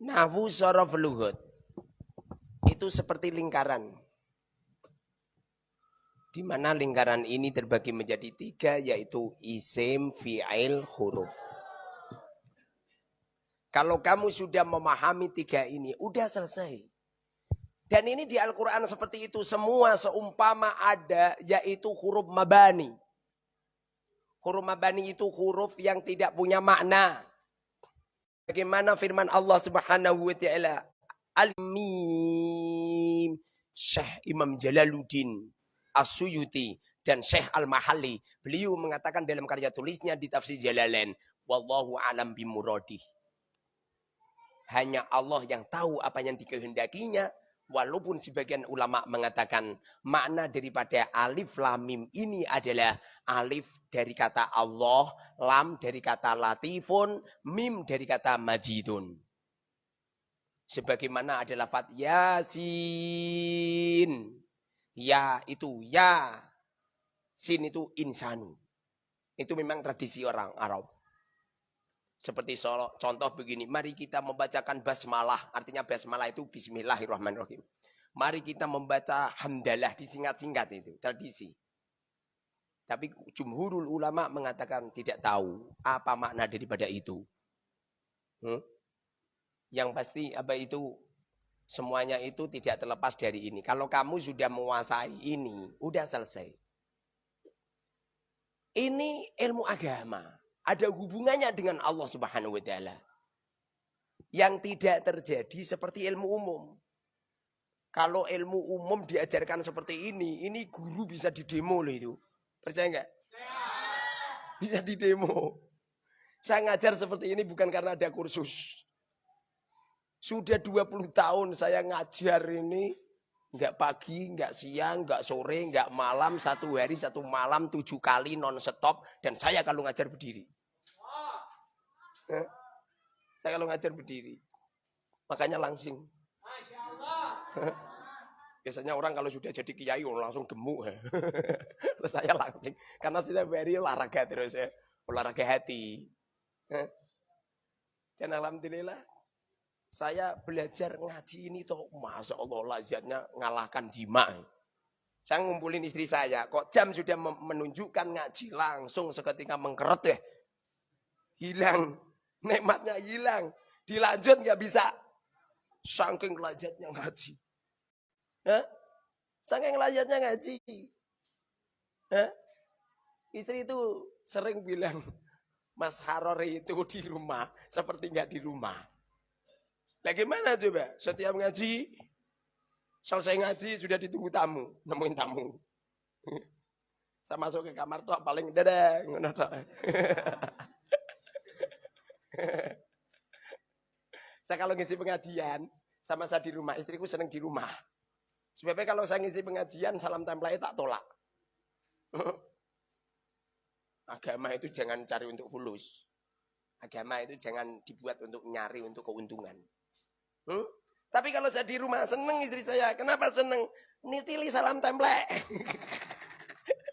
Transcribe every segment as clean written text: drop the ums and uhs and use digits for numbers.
Nahwu sorof lughut itu seperti lingkaran. Di mana lingkaran ini terbagi menjadi 3, yaitu isim, fi'il, huruf. Kalau kamu sudah memahami 3 ini, udah selesai. Dan ini di Al-Quran seperti itu. Semua seumpama ada, yaitu huruf mabani. Huruf mabani itu huruf yang tidak punya makna. Bagaimana firman Allah Subhanahu wa taala? Al-Mim. Syekh Imam Jalaluddin As-Suyuti dan Syekh Al-Mahalli. Beliau mengatakan dalam karya tulisnya di Tafsir Jalalain, wallahu alam bimuradih. Hanya Allah yang tahu apa yang dikehendakinya. Walaupun sebagian ulama mengatakan makna daripada alif lam mim ini adalah alif dari kata Allah, lam dari kata latifun, mim dari kata majidun. Sebagaimana ada lafaz Yasin. Ya itu ya. Sin itu insanu. Itu memang tradisi orang Arab. Seperti contoh begini. Mari kita membacakan basmalah. Artinya basmalah itu bismillahirrahmanirrahim. Mari kita membaca hamdalah disingkat-singkat itu. Tradisi. Tapi jumhurul ulama mengatakan tidak tahu apa makna daripada itu. Yang pasti apa itu semuanya itu tidak terlepas dari ini. Kalau kamu sudah menguasai ini, udah selesai. Ini ilmu agama. Ada hubungannya dengan Allah Subhanahu wa taala. Yang tidak terjadi seperti ilmu umum. Kalau ilmu umum diajarkan seperti ini guru bisa didemo loh itu. Percaya enggak? Bisa didemo. Saya ngajar seperti ini bukan karena ada kursus. Sudah 20 tahun saya ngajar ini, enggak pagi, enggak siang, enggak sore, enggak malam, 1 hari 1 malam 7 kali non stop, dan saya kalau ngajar berdiri. Saya kalau ngajar berdiri, makanya langsing. Biasanya orang kalau sudah jadi kiai langsung gemuk. Saya langsing, karena saya very olahraga terus ya, olahraga hati. Dan alhamdulillah. Saya belajar ngaji ini toh, masya Allah lazatnya ngalahkan jima. Saya ngumpulin istri saya, kok jam sudah menunjukkan ngaji langsung seketika mengkeret ya. Hilang, nikmatnya hilang. Dilanjut nggak bisa. Saking lazatnya ngaji. Saking lazatnya ngaji. Istri itu sering bilang, Mas Harori itu di rumah seperti nggak di rumah. Nah gimana coba? Setiap ngaji, selesai ngaji sudah ditunggu tamu, nemuin tamu. Saya masuk ke kamar tuh paling dadah, ngono tok. Saya kalau ngisi pengajian, sama saya di rumah, istriku senang di rumah. Sebabnya kalau saya ngisi pengajian, salam tempelnya tak tolak. Agama itu jangan cari untuk fulus. Agama itu jangan dibuat untuk nyari untuk keuntungan. Tapi kalau saya di rumah seneng istri saya. Kenapa seneng? Nitili salam template.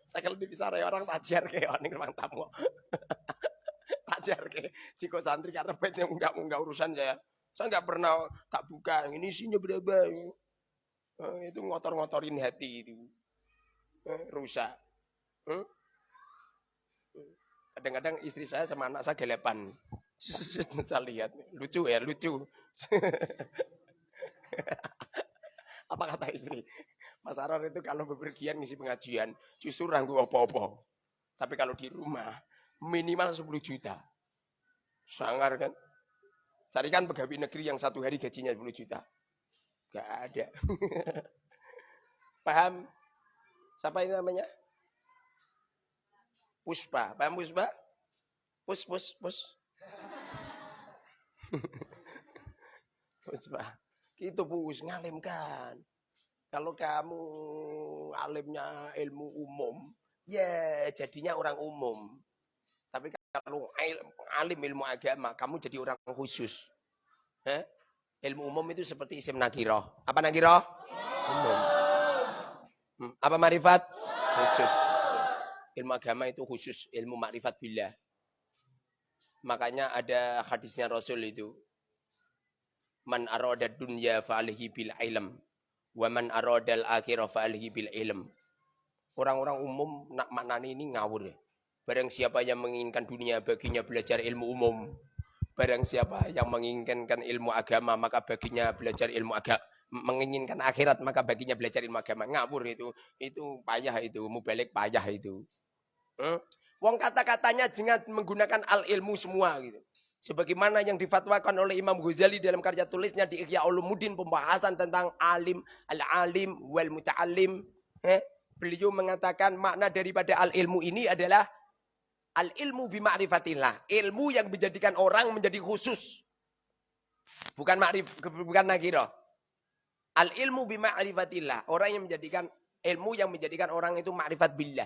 Saya kalau bisa orang tajar ke orang ruang tamu. Tajar ke Ciko santri karena banyak enggak urusan saya. Saya enggak pernah tak buka. Ini isinya berapa? Itu ngotor-ngotorin hati itu. Rusak. Kadang-kadang istri saya sama anak saya gelepan. Saya lihat lucu ya, lucu. Apa kata istri? Mas Aror itu kalau bepergian ngisi pengajian justru ranggu apa-apa. Tapi kalau di rumah minimal 10 juta. Sangar kan? Carikan pegawai negeri yang 1 hari gajinya 10 juta. Gak ada. Paham? Siapa ini namanya? Puspa. Paham Puspa? Pus. Puspa. Itu Pus, ngalimkan. Kalau kamu alimnya ilmu umum, ya jadinya orang umum. Tapi kalau alim ilmu agama, kamu jadi orang khusus. Ilmu umum itu seperti isim nakiroh. Apa nakiroh? Umum. Apa marifat? Khusus. Ilmu agama itu khusus, ilmu makrifat billah. Makanya ada hadisnya Rasul itu. Man arada dunya fa'alihi bil ilm. Wa man aradal akhirah fa'alihi bil ilm. Orang-orang umum nak maknani ini ngawur. Barang siapa yang menginginkan dunia baginya belajar ilmu umum. Barang siapa yang menginginkan ilmu agama maka baginya belajar ilmu agama. Menginginkan akhirat maka baginya belajar ilmu agama. Ngawur itu payah itu, mubalik payah itu. Wong kata-katanya jangan menggunakan al ilmu semua gitu. Sebagaimana yang difatwakan oleh Imam Ghazali dalam karya tulisnya di Ihya Ulumuddin, pembahasan tentang alim, al-alim wal muta'allim. Beliau mengatakan makna daripada al-ilmu ini adalah al-ilmu bima'rifatillah. Ilmu yang menjadikan orang menjadi khusus. Bukan nakirah. Al-ilmu bima'rifatillah. Ilmu yang menjadikan orang itu ma'rifat billah.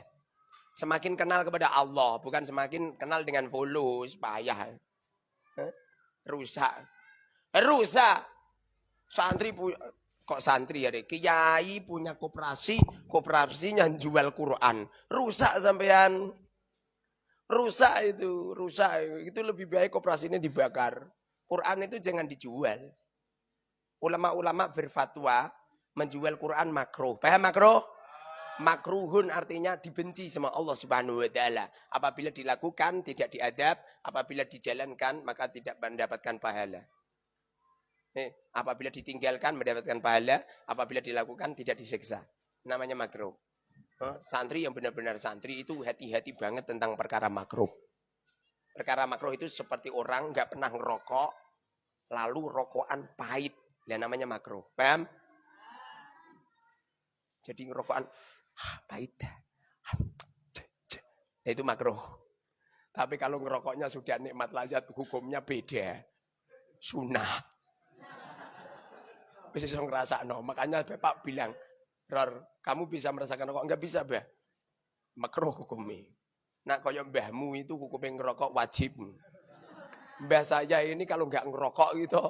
Semakin kenal kepada Allah. Bukan semakin kenal dengan followers. Payah. Rusak. Santri kok santri ya deh. Kiai punya kooperasinya jual Quran. Rusak sampean. Rusak itu lebih baik kooperasinya dibakar. Quran itu jangan dijual. Ulama-ulama berfatwa menjual Quran makruh. Paham makruh? Makruhun artinya dibenci sama Allah Subhanahu wa taala. Apabila dilakukan tidak diadab, apabila dijalankan maka tidak mendapatkan pahala. Apabila ditinggalkan mendapatkan pahala, apabila dilakukan tidak disiksa. Namanya makruh. Santri yang benar-benar santri itu hati-hati banget tentang perkara makruh. Perkara makruh itu seperti orang nggak pernah ngerokok, lalu rokokan pahit. Yang namanya makruh. Paham? Jadi ngerokokan pahit. Itu makruh. Tapi kalau ngerokoknya sudah nikmat lazat, hukumnya beda. Sunnah. Bisa ngerasa no. Makanya Bapak bilang, Ror, kamu bisa merasakan rokok? Enggak bisa, Mbah. Makruh hukumnya. Nah, kaya mbahmu itu hukumnya ngerokok wajib. Mbah saya ini kalau enggak ngerokok gitu.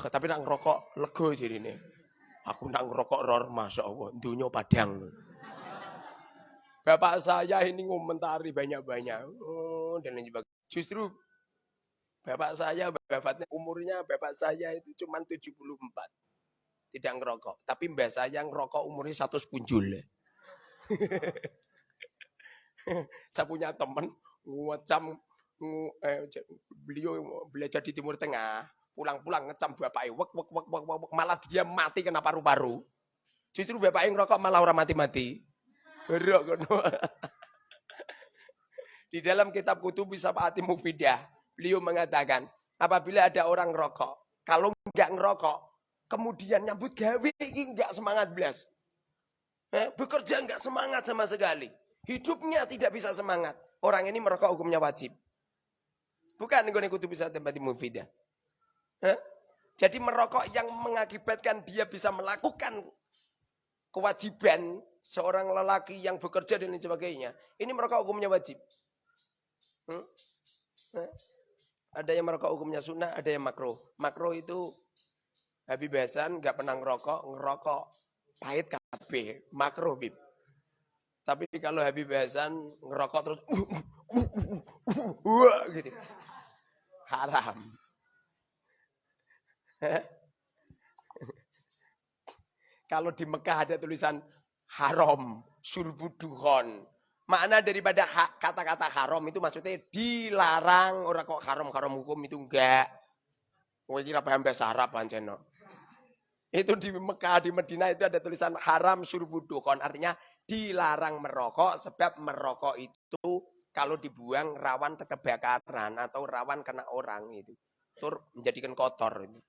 Tapi nak ngerokok lego jadi nih. Aku nak ngerokok Ror, Masya Allah. Dunia padang. Bapak saya ini ngomentari banyak-banyak. Dan lain sebagainya. Justru bapak saya, umurnya bapak saya itu cuma 74. Tidak ngerokok. Tapi mbah saya ngerokok umurnya 100 punjul. Saya punya teman beliau belajar di Timur Tengah. Pulang-pulang ngecam bapaknya. Wek. Malah dia mati kena paru-paru. Justru bapaknya ngerokok malah orang mati-mati. Di dalam kitab Kutubus Sab'ati Mufidah. Beliau mengatakan, apabila ada orang ngerokok, kalau enggak ngerokok, kemudian nyambut gawe ini enggak semangat belas. Bekerja enggak semangat sama sekali. Hidupnya tidak bisa semangat. Orang ini merokok hukumnya wajib. Bukan nih Kutubus Sab'ati Mufidah. Jadi merokok yang mengakibatkan dia bisa melakukan kewajiban seorang lelaki yang bekerja dan lain sebagainya. Ini merokok hukumnya wajib. Ada yang merokok hukumnya sunnah, ada yang makruh. Makruh itu Habib Hasan nggak pernah ngerokok pahit kabeh, makruh Bib. Tapi kalau Habib Hasan ngerokok terus gitu. Haram. Kalau di Mekah ada tulisan haram, surbuduhon. Makna daripada kata-kata haram itu maksudnya dilarang. Orang kok haram hukum itu enggak. Kowe kira paham bahasa Arab pancen. Itu di Mekah, di Madinah itu ada tulisan haram surbuduhon. Artinya dilarang merokok sebab merokok itu kalau dibuang rawan kebakaran atau rawan kena orang itu. Tur menjadikan kotor itu.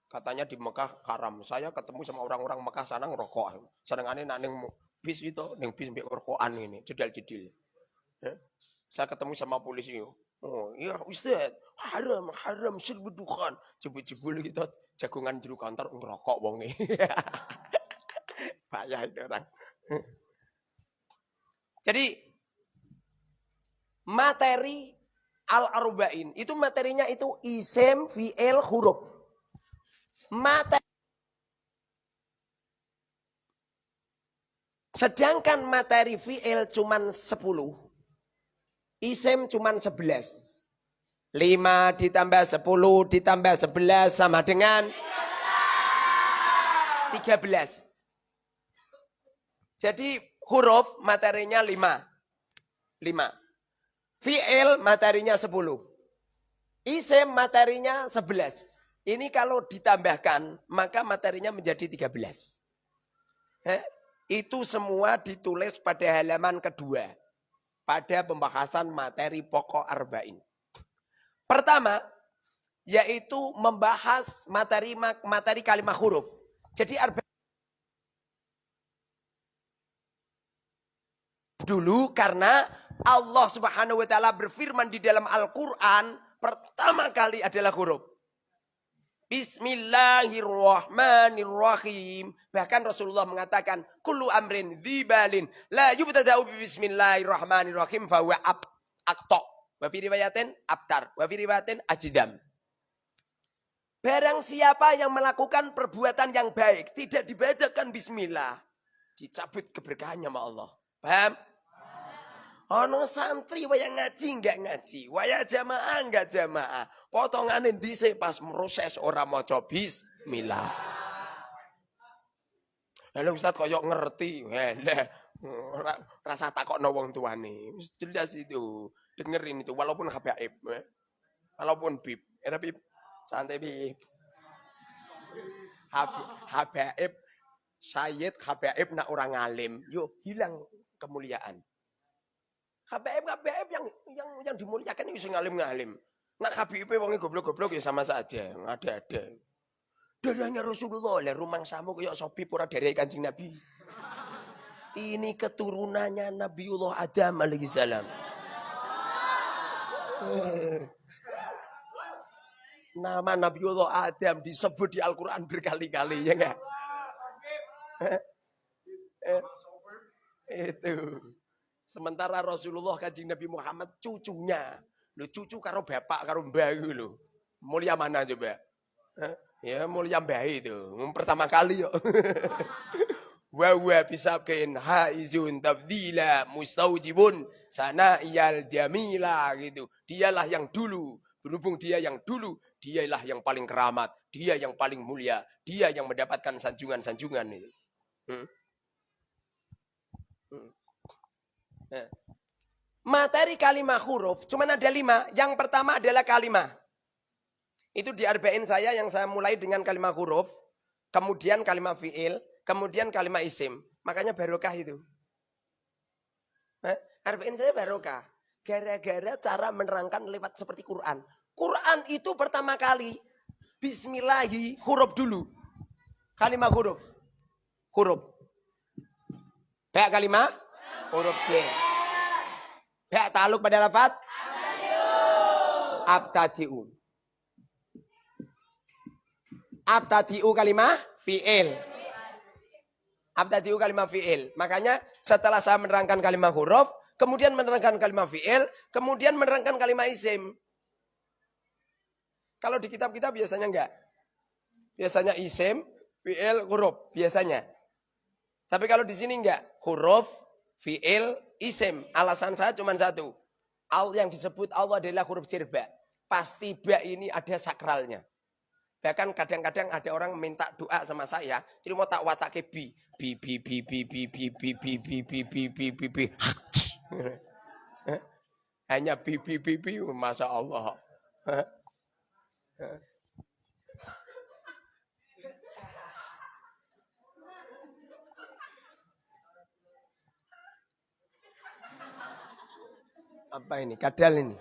Katanya di Mekah haram. Saya ketemu sama orang-orang Mekah sana ngerokok. Sedangkan nak ning bis itu, ning bis mbek rokokan ini, jedal-jedil. Saya ketemu sama polisi. Oh, iya Ustaz, haram surbudukan. Jebul-jebul gitu jagongan jero kantor ngerokok wonge. Payah itu orang. Jadi materi al-arba'in itu materinya itu isim, fi'il, huruf. Sedangkan materi fi'il cuman 10. Isim cuman 11. 5 ditambah 10 ditambah 11 sama dengan 13. Jadi huruf materinya 5. Fi'il materinya 10. Isim materinya 11. Ini kalau ditambahkan, maka materinya menjadi 13. Itu semua ditulis pada halaman kedua. Pada pembahasan materi pokok arba'in. Pertama, yaitu membahas materi kalimat huruf. Jadi arba'in dulu karena Allah Subhanahu wa taala berfirman di dalam Al-Qur'an pertama kali adalah huruf. Bismillahirrahmanirrahim. Bahkan Rasulullah mengatakan, kullu amrin dzibalin la yubtada'u bismillahirrahmanirrahim fa huwa aqta. Wa fi riwayatin abtar, wa fi riwayatin ajdam. Barang siapa yang melakukan perbuatan yang baik tidak dibacakan bismillah, dicabut keberkahannya sama Allah. Paham? Ono santri waya ngaji enggak ngaji, waya jamaah enggak jamaah. Potongane dhisik pas proses ora maca bismillah. Lha Ustaz koyo ngerti. Lah rasa takokno wong tuane. Wis jelas itu. Dengerin itu walaupun habaib. Walaupun bib. Era bib. Santai bib. Habaib Sayyid habaib nak orang alim, yo hilang kemuliaan. Habaib yang dimuliakan itu sing ngalim-ngalim. Nak habaib wonge goblok-goblok ya sama saja, ada-ada. Darahnya Rasulullah, lah rumangsamu kaya sopi ora dari Kanjeng Nabi. Ini keturunannya Nabiullah Adam alaihi salam. Nama Nabiullah Adam disebut di Al-Qur'an berkali-kali, ya enggak? Itu. Sementara Rasulullah Kanjeng Nabi Muhammad cucunya. Lho cucu karo bapak karo mbah lho. Mulia mana coba? Ya mulia mbah itu. Pertama kali yo. Wa bisabkin haizun tabdila mustaujibun sana'iyal jamila gitu. Dialah yang dulu. Berhubung dia yang dulu, dialah yang paling keramat, dia yang paling mulia, dia yang mendapatkan sanjungan-sanjungan itu. Materi kalimat huruf cuman ada 5. Yang pertama adalah kalimat. Itu di arba'in saya yang saya mulai dengan kalimat huruf, kemudian kalimat fi'il, kemudian kalimat isim. Makanya barokah itu. Arba'in saya barokah. Gara-gara cara menerangkan lewat seperti Quran. Quran itu pertama kali bismillahi huruf dulu. Kalimat huruf. Huruf. Baik kalimat huruf C. Baik taluk pada lafaz abtadi'u. Abtadi'u kalimat fi'il. Abtadi'u kalimat fi'il. Makanya setelah saya menerangkan kalimat huruf, kemudian menerangkan kalimat fi'il, kemudian menerangkan kalimat isim. Kalau di kitab-kitab biasanya enggak. Biasanya isim, fi'il, huruf. Biasanya. Tapi kalau di sini enggak. Huruf, fi'il, isim. Alasan saya cuma satu. Yang disebut Allah adalah huruf jirba. Pasti ba ini ada sakralnya. Bahkan kadang-kadang ada orang minta doa sama saya. Jadi mau tak wacake bi. Bi. Hanya bi. Masya Allah. Apa ini? Kadal ini.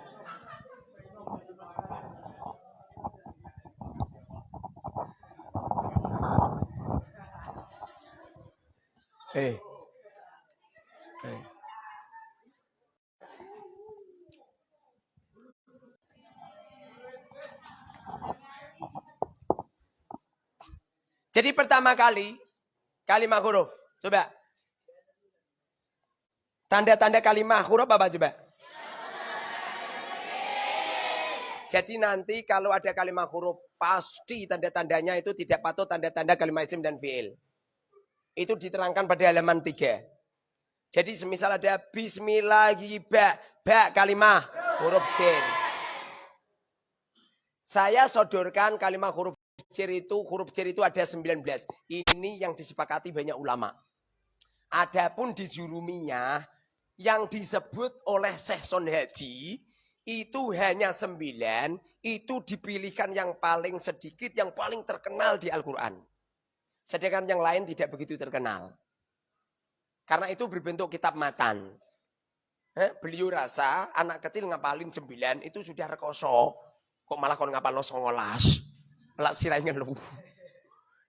Jadi pertama kali kalimat huruf. Coba. Tanda-tanda kalimat huruf apa coba? Jadi nanti kalau ada kalimat huruf, pasti tanda-tandanya itu tidak patut tanda-tanda kalimat isim dan fi'il. Itu diterangkan pada halaman 3. Jadi semisal ada bismillahirrahmanirrahim, ba kalimah huruf jin. Saya sodorkan kalimat huruf cer itu ada 19. Ini yang disepakati banyak ulama. Adapun di Jurumiyah yang disebut oleh Syekh Son Haji itu hanya 9, itu dipilihkan yang paling sedikit, yang paling terkenal di Al-Quran. Sedangkan yang lain tidak begitu terkenal. Karena itu berbentuk kitab matan. Beliau rasa anak kecil ngapalin 9 itu sudah rekoso. Kok malah kon ngapal 19. Lak sirai ngeluh.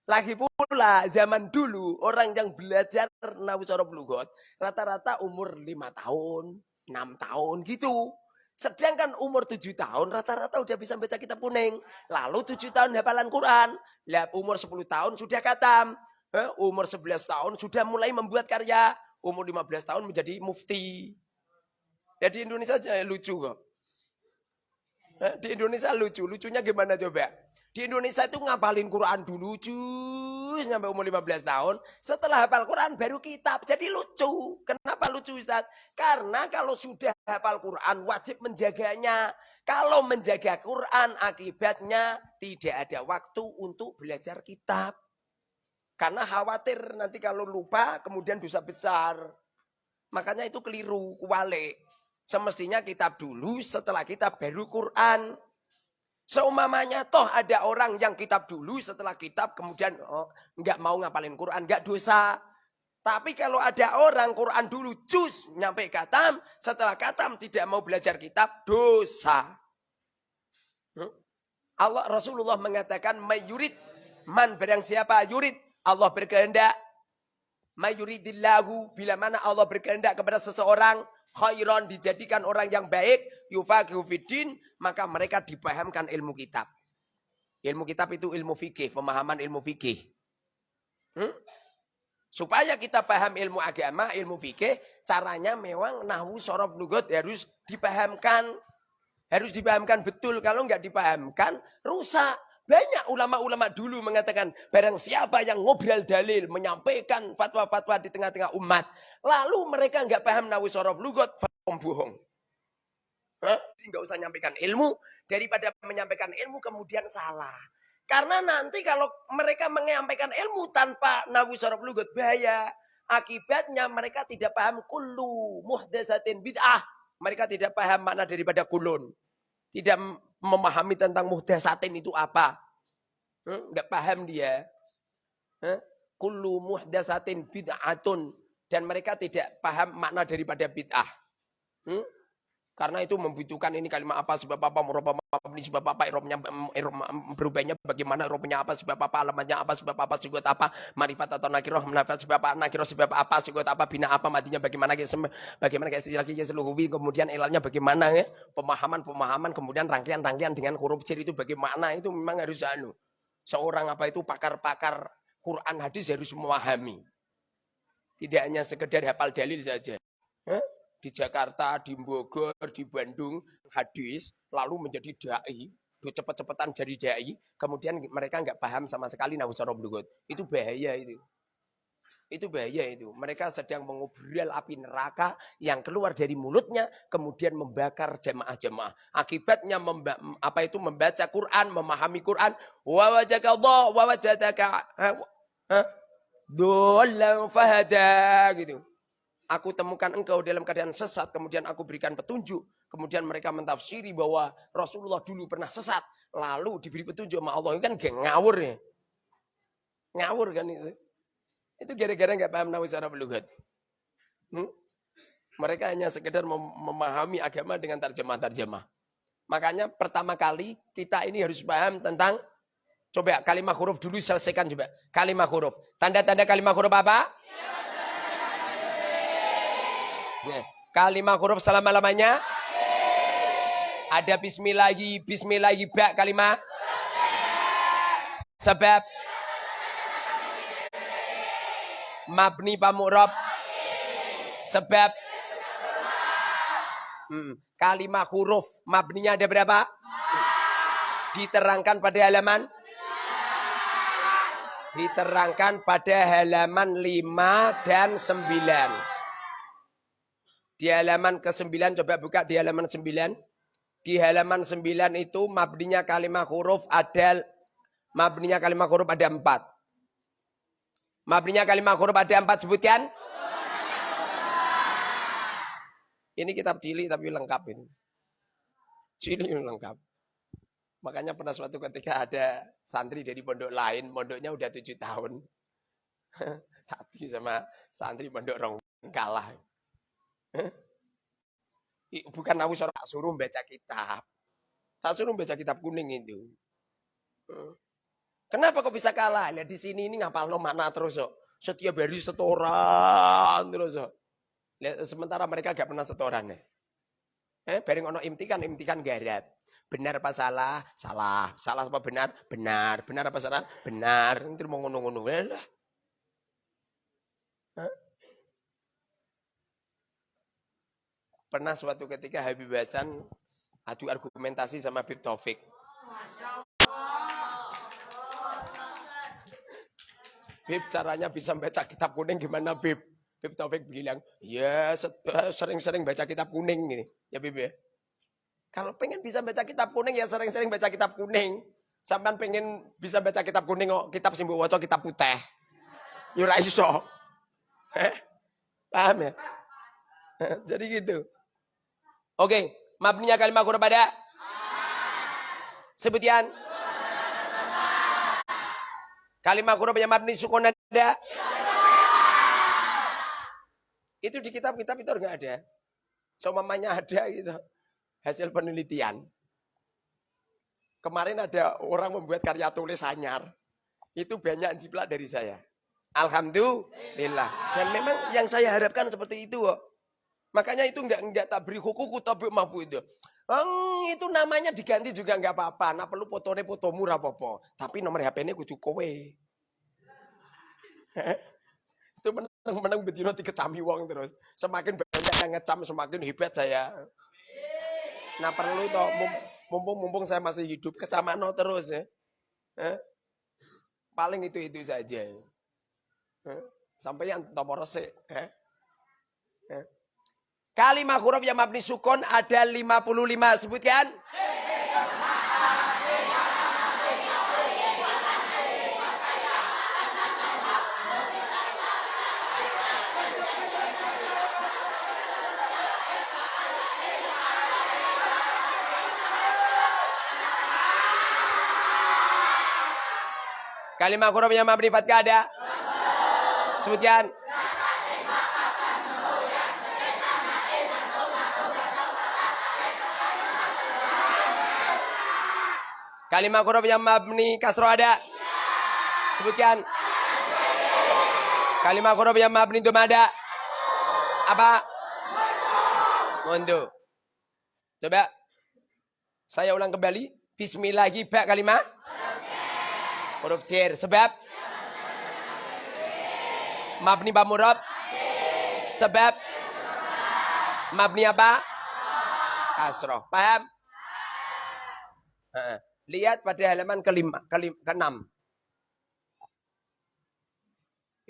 Lagi pula zaman dulu orang yang belajar nahu sorof lugot rata-rata umur 5 tahun, 6 tahun gitu. Sedangkan umur 7 tahun rata-rata udah bisa baca kitab kuning. Lalu 7 tahun hafalan Quran. Lihat umur 10 tahun sudah khatam. Umur 11 tahun sudah mulai membuat karya. Umur 15 tahun menjadi mufti. Ya di Indonesia lucu kok. Di Indonesia lucu. Lucunya gimana coba? Di Indonesia itu ngapalin Quran dulu sampai umur 15 tahun. Setelah hafal Quran baru kitab. Jadi lucu. Kenapa lucu Ustaz? Karena kalau sudah hafal Quran wajib menjaganya. Kalau menjaga Quran akibatnya tidak ada waktu untuk belajar kitab. Karena khawatir nanti kalau lupa kemudian dosa besar. Makanya itu keliru, kuwalik. Semestinya kitab dulu, setelah kitab baru Quran. Seumpamanya toh ada orang yang kitab dulu, setelah kitab kemudian nggak mau ngapalin Quran, nggak dosa. Tapi kalau ada orang Quran dulu juz nyampe khatam, setelah khatam tidak mau belajar kitab, dosa. Allah Rasulullah mengatakan mayurid man barang siapa yurid Allah berkehendak. Mayuridillahu bila mana Allah berkehendak kepada seseorang khairan dijadikan orang yang baik yufaqihu fiddin maka mereka dipahamkan ilmu kitab. Ilmu kitab itu ilmu fikih, pemahaman ilmu fikih. Supaya kita paham ilmu agama, ilmu fikih, caranya memang nahwu sorof lugot harus dipahamkan. Harus dipahamkan betul, kalau nggak dipahamkan rusak. Banyak ulama-ulama dulu mengatakan barang siapa yang ngobrol dalil, menyampaikan fatwa-fatwa di tengah-tengah umat, lalu mereka nggak paham nahwu sorof lugot, pembohong. Nggak usah nyampaikan ilmu, daripada menyampaikan ilmu kemudian salah. Karena nanti kalau mereka menyampaikan ilmu tanpa nahwu sorof lugot bahaya. Akibatnya mereka tidak paham kullu muhdatsatin bid'ah. Mereka tidak paham makna daripada kulun. Tidak memahami tentang muhdatsatin itu apa. Enggak paham dia. Kullu muhdatsatin bid'atun. Dan mereka tidak paham makna daripada bid'ah. Karena itu membutuhkan ini kalimat apa, sebab apa, murabba mabni, sebab apa, irobnya berubahnya bagaimana, irobnya apa, sebab apa, alamatnya apa, sebab apa, sigot apa, marifat atau nakiroh, menafat, sebab apa, nakiroh, sebab apa, sigot apa, bina apa, matinya bagaimana, kayak istilah seluruhi, kemudian ilalnya bagaimana, ya, pemahaman, kemudian rangkaian dengan huruf cer itu bagaimana, itu memang harus seorang apa itu pakar-pakar Quran hadis harus memahami. Tidak hanya sekedar hafal dalil saja. Di Jakarta, di Bogor, di Bandung, hadis, lalu menjadi da'i, cepet-cepetan jadi da'i, kemudian mereka nggak paham sama sekali nahwu sorof lugot. Itu bahaya itu. Itu bahaya itu. Mereka sedang mengobrol api neraka yang keluar dari mulutnya, kemudian membakar jemaah-jemaah. Akibatnya membaca Quran, memahami Quran, wa wajaka Allah, wa wajadaka dhallan fahada gitu. Aku temukan engkau dalam keadaan sesat, kemudian aku berikan petunjuk. Kemudian mereka mentafsiri bahwa Rasulullah dulu pernah sesat, lalu diberi petunjuk sama Allah. Itu kan ngawur ya. Ngawur kan itu. Itu gara-gara nggak paham nahwu sorof lugat. Mereka hanya sekedar memahami agama dengan terjemah-terjemah. Makanya pertama kali kita ini harus paham tentang, coba kalimat huruf dulu selesaikan coba. Kalimat huruf. Tanda-tanda kalimat huruf apa? Kalimat huruf selama-lamanya ada bismillahi ba kalimat sebab mabni pamu'rab sebab kalimat huruf mabninya ada berapa? Diterangkan pada halaman pada halaman 5 dan 9. Di halaman ke-9, coba buka di halaman 9. Di halaman 9 itu mabninya kalimat huruf ada 4. Mabninya kalimat huruf ada 4, sebutkan. Ini kitab cilik tapi lengkap ini. Cilik lengkap. Makanya pernah suatu ketika ada santri dari pondok lain, pondoknya udah 7 tahun. Tadi sama santri pondok rong kalah. Bukan aku suruh baca kitab. Tak suruh baca kitab kuning itu. Kenapa kok bisa kalah? Lihat di sini ini ngapal no makna terus kok. Setiap hari setoran terus kok. Lihat, sementara mereka gak pernah setoran ya. Bareng ono imtikan garap. Benar apa salah? Salah. Salah apa benar? Benar. Benar apa salah? Benar. Itu mau ngono-ngono lah. Pernah suatu ketika Habib Hasan adu argumentasi sama Habib Taufik. Bib, caranya bisa baca kitab kuning gimana, Bib? Bib Taufik bilang, ya sering-sering baca kitab kuning ini. Ya, Bib ya. Kalau pengen bisa baca kitab kuning, ya sering-sering baca kitab kuning. Sampai pengen bisa baca kitab kuning, kok kitab simbu waco, kitab putih. Yura iso. Paham ya? Jadi gitu. Oke, mabninya kalimat huruf pada? Sebutian. Kalimat huruf yang mabni sukun ada? Itu di kitab-kitab itu enggak ada. Mamanya ada gitu. Hasil penelitian. Kemarin ada orang membuat karya tulis anyar. Itu banyak jiplak dari saya. Alhamdulillah. Dan memang yang saya harapkan seperti itu kok. Makanya itu enggak tak beri hukuku tapi mafu itu. Itu namanya diganti juga enggak apa-apa. Nah perlu fotomu rapopo. Tapi nomor HP-nya kudu kowe. Itu menang bedino dikecami wong terus. Semakin banyak yang ngecam semakin hebat saya. Nah perlu toh mumpung saya masih hidup kecamano terus ya. Paling itu saja. Sampai yang nomor resik. Kalimat huruf yang mabni sukun ada 55, sebutkan. Kalimat huruf yang mabni fathah ada? Sebutkan. Kalimat huruf yang mabni kasroh ada? Sebutkan. Kalimat huruf yang mabni dom ada? Apa? Mundu. Coba. Saya ulang kembali. Bismillahi ba kalimat? Huruf cer. Sebab? Mabni ba murab? Sebab? Mabni apa? Kasroh. Paham? Lihat pada halaman ke-6.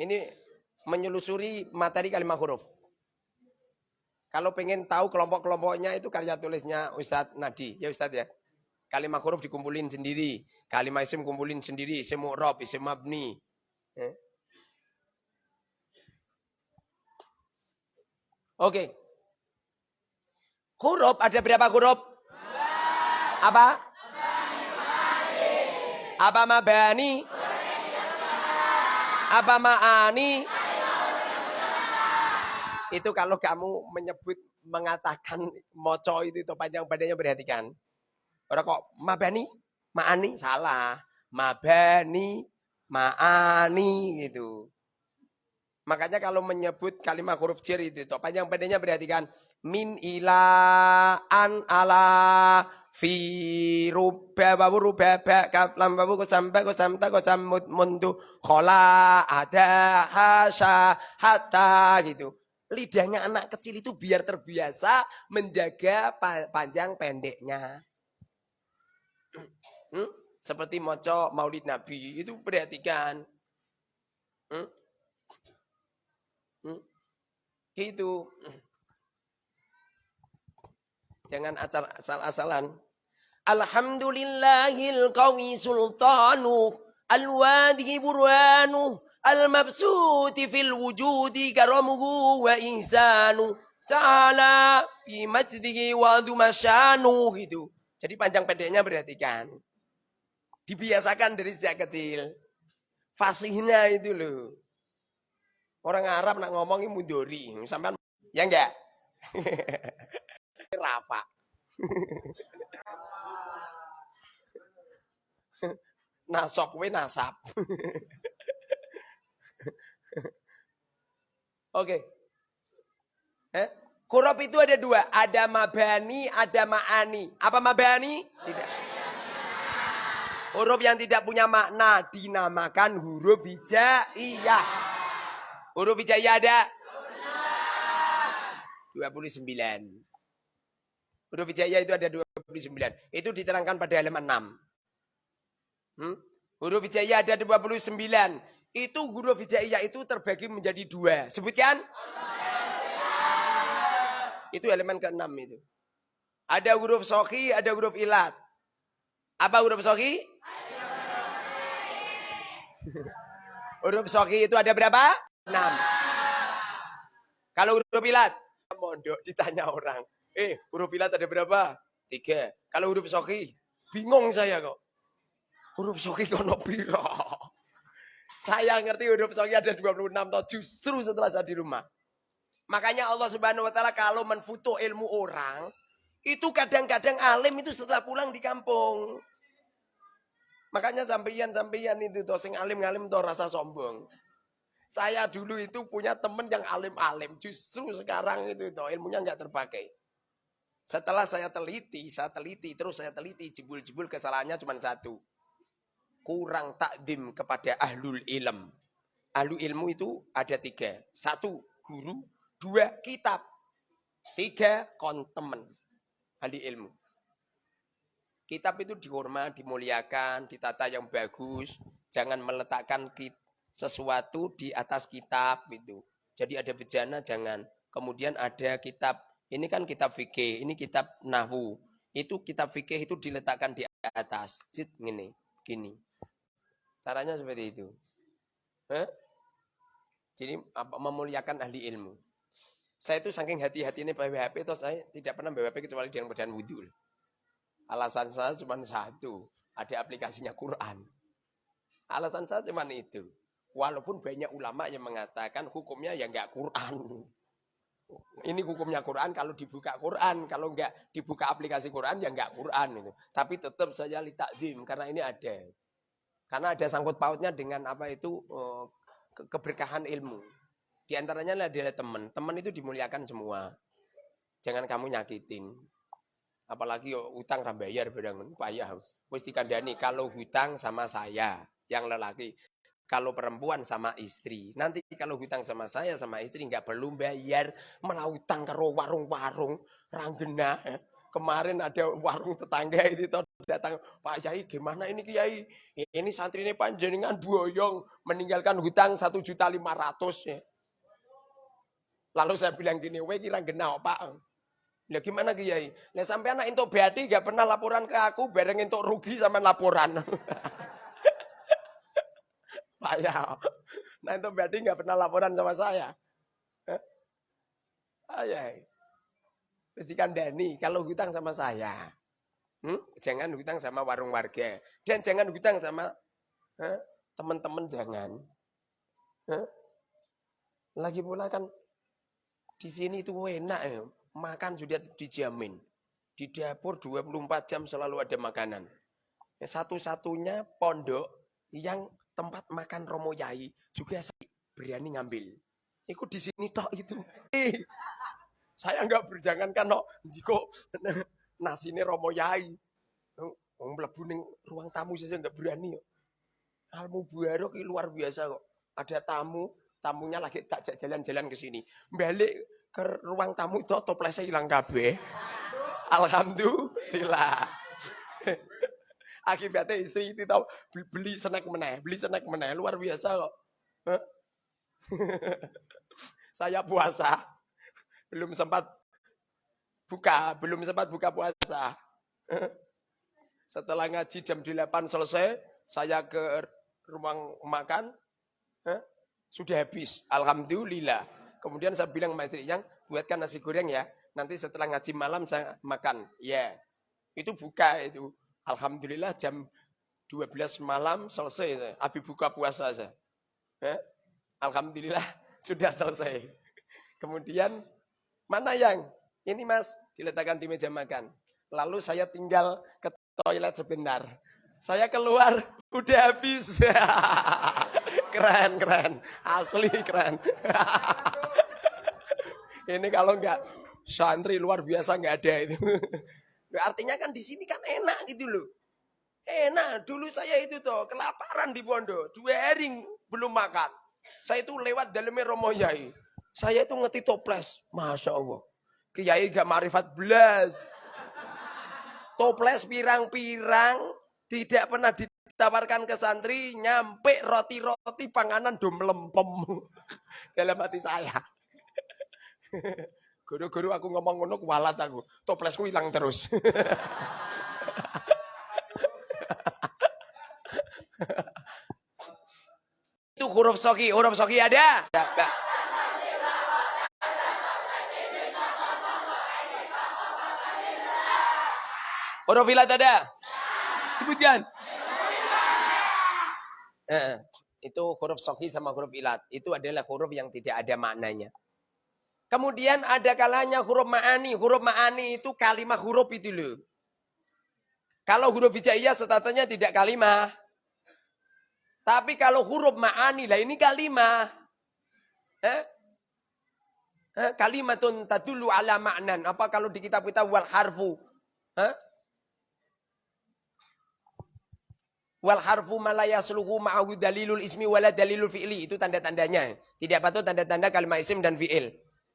Ini menyelusuri materi kalimat huruf. Kalau pengen tahu kelompok-kelompoknya itu karya tulisnya Ustadz Nadi. Ya Ustadz ya. Kalimat huruf dikumpulin sendiri. Kalimat isim kumpulin sendiri. Isim mu'rab, isim mabni. Oke. Huruf ada berapa huruf? Apa? Apa mabani? Apa ma'ani? Itu kalau kamu mengatakan moco itu panjang badannya perhatikan. Orang kok mabani, ma'ani salah. Mabani, ma'ani gitu. Makanya kalau menyebut kalimat huruf jar itu panjang badannya perhatikan. Min ila an ala fi rubba wa rubba kaf lam wa kusam ba kusam ta kusam mundu khola ada hasya hatta gitu. Lidahnya anak kecil itu biar terbiasa menjaga panjang pendeknya. Seperti moco Maulid Nabi itu perhatikan. Gitu. Jangan asal-asalan. Alhamdulillahil qawi sultanu al-wadi burhanu al-mabsuti fil wujudi karamuhu wa ihsanu ta'ala fi majdihi wa dumasyanu gitu. Jadi panjang pendeknya perhatikan. Dibiasakan dari sejak kecil. Fasihnya itu loh. Orang Arab nak ngomongin munduri, sampean ya enggak? Rafa. Nasab we nasab. Oke. Huruf itu ada dua, ada mabani, ada ma'ani. Apa mabani? Tidak. Huruf yang tidak punya makna dinamakan huruf hijaiyah. Huruf hijaiyah ada 29. Huruf hijaiyah itu ada 29. Itu diterangkan pada halaman 6. Huruf hijaiyah ada 29. Itu huruf hijaiyah itu terbagi menjadi dua. Sebutkan. Itu halaman ke-6 itu. Ada huruf sokhi, ada huruf ilat. Apa huruf sokhi? Huruf sokhi itu ada berapa? 6. Kalau huruf ilat? Mondok ditanya orang. Huruf ilat ada berapa? 3. Kalau huruf sokhi? Bingung saya kok. Huruf sokhi kono piro? Saya ngerti huruf sokhi ada 26 toh justru setelah saya di rumah. Makanya Allah Subhanahu wa taala kalau menfutuh ilmu orang, itu kadang-kadang alim itu setelah pulang di kampung. Makanya sampeyan itu toh sing alim-alim toh rasa sombong. Saya dulu itu punya teman yang alim-alim, justru sekarang itu toh ilmunya enggak terpakai. Setelah saya teliti, jebul-jebul kesalahannya cuma satu. Kurang takdim kepada ahlul ilm. Ahlul ilmu itu ada 3. 1, guru. 2, kitab. 3, teman. Ahli ilmu. Kitab itu dihormat, dimuliakan, ditata yang bagus. Jangan meletakkan sesuatu di atas kitab gitu. Jadi ada bejana jangan. Kemudian ada kitab, ini kan kitab fikih, ini kitab nahwu. Itu kitab fikih itu diletakkan di atas. Gini. Caranya seperti itu. Jadi memuliakan ahli ilmu. Saya itu saking hati-hati ini bawa HP, terus saya tidak pernah bawa HP kecuali dengan badan wudhu. Alasan saya cuma satu, ada aplikasinya Quran. Alasan saya cuma itu. Walaupun banyak ulama yang mengatakan hukumnya ya enggak Quran. Ini hukumnya Quran kalau dibuka Quran, kalau enggak dibuka aplikasi Quran ya enggak Quran itu. Tapi tetap saya li takdim karena ini ada. Karena ada sangkut pautnya dengan apa itu keberkahan ilmu. Di antaranya adalah teman. Teman itu dimuliakan semua. Jangan kamu nyakitin. Apalagi utang rambayar barang payah. Wis dikandani kalau hutang sama saya yang lelaki. Kalau perempuan sama istri. Nanti kalau hutang sama saya sama istri enggak perlu bayar, malah utang karo warung-warung ranggena. Kemarin ada warung tetangga itu datang, Pak Yai gimana ini Kiai? Ini santri ini panjenengan boyong meninggalkan hutang 1.500.000 ya. Lalu saya bilang gini, "Weh kira genah, Pak." Lah gimana Kiai? Lah sampai anak entuk BAD enggak pernah laporan ke aku, bareng entuk rugi sama laporan. Pak ya. Nah entuk BAD enggak pernah laporan sama saya. Ayah. Terus dikandani kalau hutang sama saya. Jangan hutang sama warung warga. Dan jangan hutang sama teman-teman jangan. Lagi pula kan di sini itu enak ya. Makan sudah dijamin. Di dapur 24 jam selalu ada makanan. Satu-satunya pondok yang tempat makan Romo Yai juga saya berani ngambil. Ikut di sini tok itu. Saya enggak berjangankan no jiko nasi ini Romo Yai. Mlebu ning ruang tamu saja enggak berani. Almu Barok luar biasa kok. Ada tamunya lagi tak jalan-jalan ke sini. Balik ke ruang tamu itu toplesnya hilang kabeh. Alhamdulillah. Akibatnya istri itu tahu beli snack meneh, luar biasa kok. Saya puasa belum sempat Buka, belum sempat buka puasa. Setelah ngaji jam 8 selesai, saya ke ruang makan, sudah habis. Alhamdulillah. Kemudian saya bilang sama istri, yang buatkan nasi goreng ya. Nanti setelah ngaji malam saya makan. Ya, itu buka itu. Alhamdulillah jam 12 malam selesai. Habis buka puasa saya. Alhamdulillah sudah selesai. Kemudian, mana yang? Ini mas, diletakkan di meja makan. Lalu saya tinggal ke toilet sebentar. Saya keluar, udah habis. Keren, keren. Asli keren. Ini kalau enggak santri luar biasa enggak ada itu. Artinya kan di sini kan enak gitu loh. Enak. Dulu saya itu tuh kelaparan di pondok. 2 hari belum makan. Saya itu lewat dalamnya Romo Yai. Saya itu ngerti toples. Masya Allah. Kiai gak marifat belas. Toples pirang-pirang. Tidak pernah ditawarkan ke santri. Nyampe roti-roti panganan do melempem. Dalam hati saya. Guru-guru aku ngomong ngono kualat aku. Toplesku hilang terus. Itu huruf soki. Huruf soki ada? Ada. Huruf ilat ada? Sebutkan. Itu huruf soki sama huruf ilat. Itu adalah huruf yang tidak ada maknanya. Kemudian ada kalanya huruf ma'ani. Huruf ma'ani itu kalimah huruf itu loh. Kalau huruf hijaiyah statusnya tidak kalimah. Tapi kalau huruf ma'ani lah ini kalimah. Kalimatun tadullu ala ma'nan. Apa kalau di kitab kita wal harfu? Wal harfu malayasluhu ma'ahu dalilul ismi wala dalilul fi'li. Itu tanda-tandanya. Tidak patut tanda-tanda kalimat isim dan fi'il.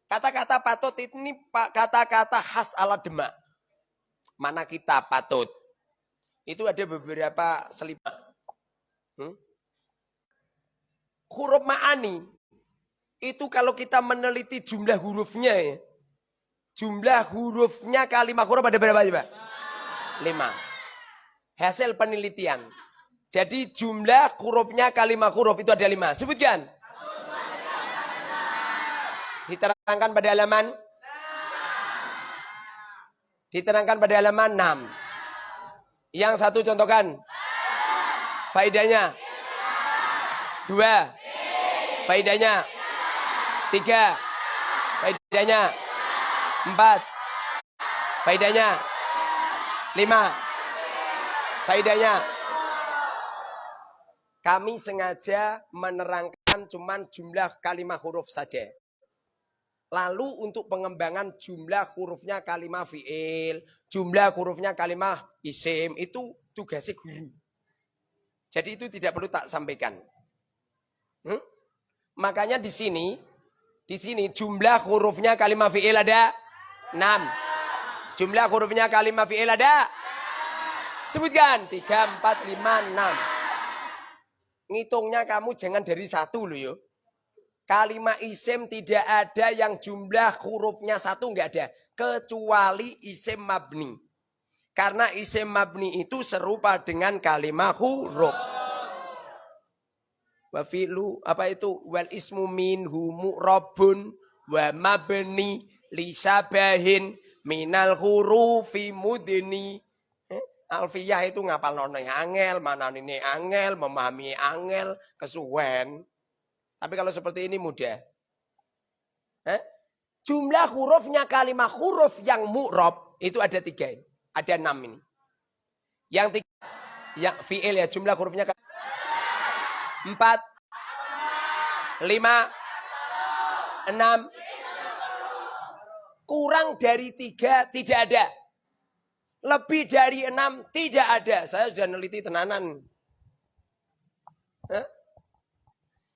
Kata-kata patut ini kata-kata khas ala demak. Mana kita patut. Itu ada beberapa selipan. Huruf ma'ani. Itu kalau kita meneliti jumlah hurufnya ya. Jumlah hurufnya kalimat huruf ada berapa coba? 5. Hasil penelitian. Jadi jumlah hurufnya kalimat huruf itu ada 5. Sebutkan. Diterangkan pada halaman? Diterangkan pada halaman 6. Yang satu contohkan. Faedahnya. 2. Faedahnya. 3. Faedahnya. 4. Faedahnya. 5. Faedahnya. Kami sengaja menerangkan cuman jumlah kalimat huruf saja. Lalu untuk pengembangan jumlah hurufnya kalimat fi'il, jumlah hurufnya kalimat isim, itu tugasnya guru. Jadi itu tidak perlu tak sampaikan. Makanya di sini jumlah hurufnya kalimat fi'il ada 6. Jumlah hurufnya kalimat fi'il ada? Sebutkan. 3, 4, 5, 6. Ngitungnya kamu jangan dari 1 loh yo. Kalimat isim tidak ada yang jumlah hurufnya 1, enggak ada. Kecuali isim mabni. Karena isim mabni itu serupa dengan kalimat huruf. Wa fi'lu apa itu? Wal ismu minhu mu'rabun wa mabni li syabahin minal hurufi mudni. Alfiyah itu ngapal nonai angel, mana ini angel, memahami angel, kesuwen. Tapi kalau seperti ini mudah. Jumlah hurufnya kalimat huruf yang mu'rab itu ada 3. Ada 6 ini. Yang 3, yang fi'il ya jumlah hurufnya 4, 5, 6. Kurang dari 3 tidak ada. Lebih dari 6 tidak ada. Saya sudah neliti tenanan.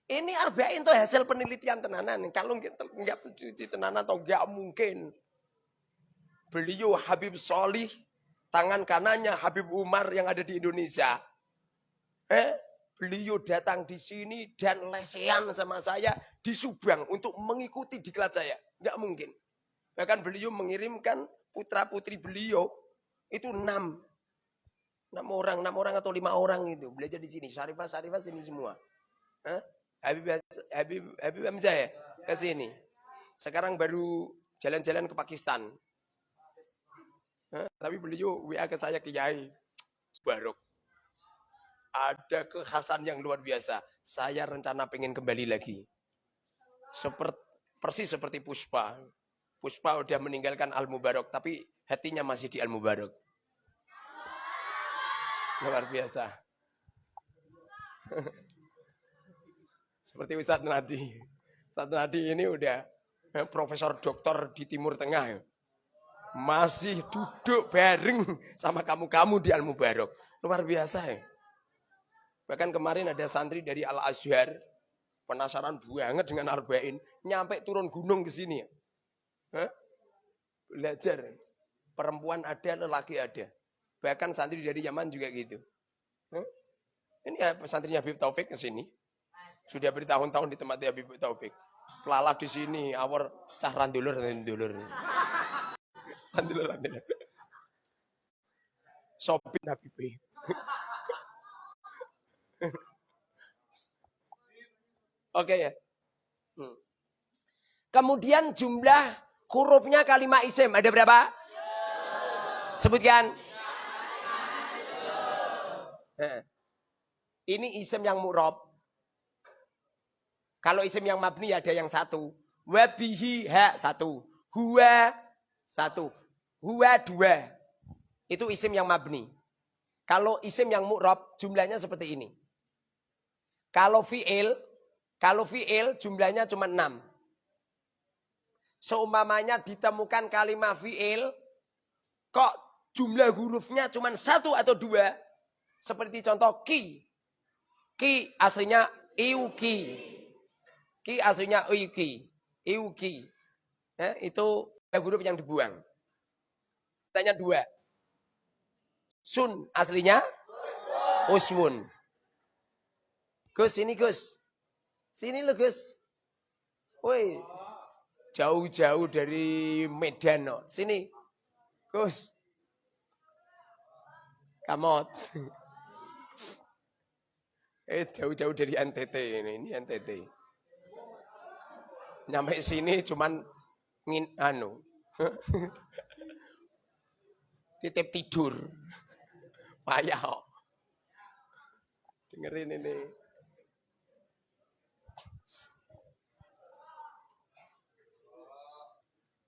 Ini arba'in itu hasil penelitian tenanan. Kalau nggak peneliti tenanan atau nggak mungkin. Beliau Habib Solih, tangan kanannya Habib Umar yang ada di Indonesia. Beliau datang di sini dan lesehan sama saya di Subang untuk mengikuti diklat saya. Nggak mungkin. Bahkan beliau mengirimkan putra-putri beliau itu 6 orang atau 5 orang itu belajar di sini. Syarifah sini semua. Hah? Habib Hamzah ya ke sini. Sekarang baru jalan-jalan ke Pakistan. Tapi beliau WA ke saya, Kiai Barok. Ada kekhasan yang luar biasa. Saya rencana pengen kembali lagi. Persis seperti Puspa. Puspa udah meninggalkan Al-Mubarak, tapi hatinya masih di Al-Mubarak. Luar biasa. Seperti Ustadz Nadi. Ustadz Nadi ini udah profesor doktor di Timur Tengah. Masih duduk bareng sama kamu-kamu di Al-Mubarak. Luar biasa ya. Bahkan kemarin ada santri dari Al-Azhar. Penasaran banget dengan Arba'in. Nyampe turun gunung ke sini. Belajar. Perempuan ada, lelaki ada. Bahkan santri dari Yaman juga gitu. Ini ya santrinya Habib Taufik ke sini. Sudah bertahun-tahun di tempatnya Habib Taufik. Pelala di sini, awar cah randulur. Randulur. Sopin Habib. Oke ya. Kemudian jumlah hurufnya kalimat isim ada berapa? Sebutkan. Ini isim yang mu'rab. Kalau isim yang mabni ada yang 1. Wabihi ha 1. Huwa 1. Huwa 2. Itu isim yang mabni. Kalau isim yang mu'rab jumlahnya seperti ini. Kalau fi'il jumlahnya cuma 6. Seumpamanya ditemukan kalimat fi'il, kok jumlah hurufnya cuma 1 atau 2. Seperti contoh ki. Ki aslinya iuki. Ki aslinya iuki. Iuki. Itu huruf yang dibuang. Tanya 2. Sun aslinya uswun. Gus, sini Gus. Sini lo Gus. Woi, jauh-jauh dari Medan. No. Sini. Gus. Kamot. Jauh-jauh dari NTT ini NTT. Nyampe sini cuman titip tidur. Payah. Dengerin ini.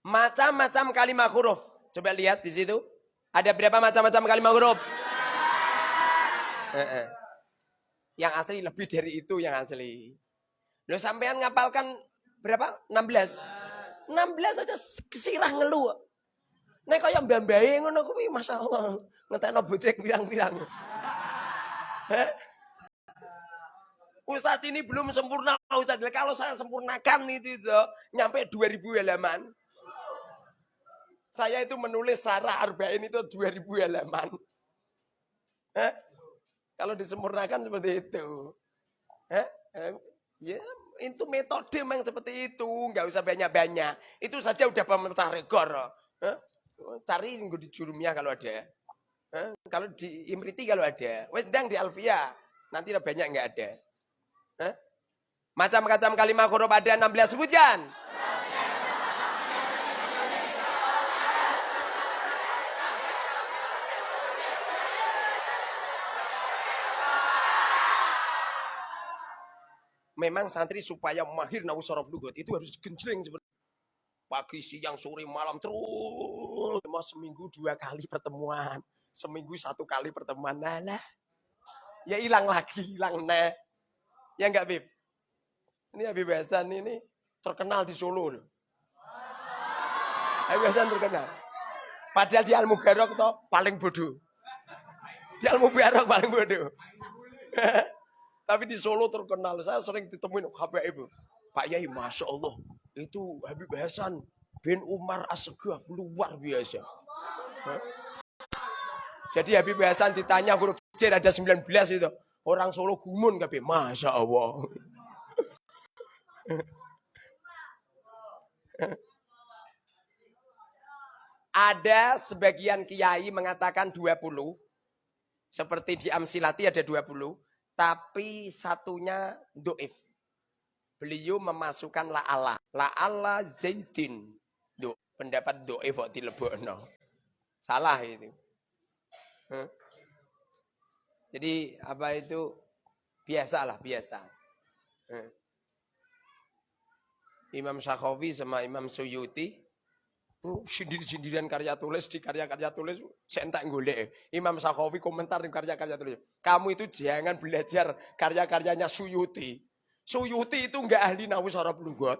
Macam-macam kalimat huruf. Coba lihat di situ. Ada berapa macam-macam kalimat huruf? Yang asli lebih dari itu yang asli. Loh sampean ngapalkan berapa? 16. 16 aja kesirah ngeluh. Nek kaya mbambae ngono kuwi masyaallah. Ngetekno butrek pirang-pirang. Ustadz ini belum sempurna Ustadz. Kalau saya sempurnakan itu nyampe 2000 halaman. Saya itu menulis Syarah Arba'in itu 2000 halaman. Kalau disempurnakan seperti itu. Ya, itu metode memang seperti itu. Nggak usah banyak-banyak. Itu saja udah pemecah rekor. Cari di Jurumiyah kalau ada. Kalau di Imriti kalau ada. Sedang di Alfiyah. Nanti banyak nggak ada. Macam-macam kalimat huruf ada 16 sebutkan. Memang santri supaya mahir nahu sorof lugot itu harus genjreng seperti pagi, siang, sore, malam terus. Seminggu 2 kali pertemuan, seminggu 1 kali pertemuan. Nah, ya hilang lagi, hilang nah. Ya enggak Bib? Ini Habib Hasan ini terkenal di Solo. Habib Hasan terkenal. Padahal di Al-Mubarak toh paling bodoh. Di Al-Mubarak paling bodoh. Tapi di Solo terkenal. Saya sering ditemuin Habib. Pak Yai, Masya Allah. Itu Habib Hasan bin Umar As-Segaf. Luar biasa. Jadi Habib Hasan ditanya huruf J ada 19 itu. Orang Solo gumun kabeh. Masya Allah. Ada sebagian kiai mengatakan 20. Seperti di Amsilati ada 20. Tapi satunya do'if. Beliau memasukkan la'ala. La'ala Zaidin. Pendapat do'if kok dilebokno. Salah itu. Jadi apa itu? Biasalah, biasa. Imam Syakhawi sama Imam Suyuti sindir-sindiran karya tulis di karya-karya tulis saya entak golek. Imam Syakhawi komentar di karya-karya tulis. Kamu itu jangan belajar karya-karyanya Suyuti. Suyuti itu enggak ahli nahwu saraf lugat.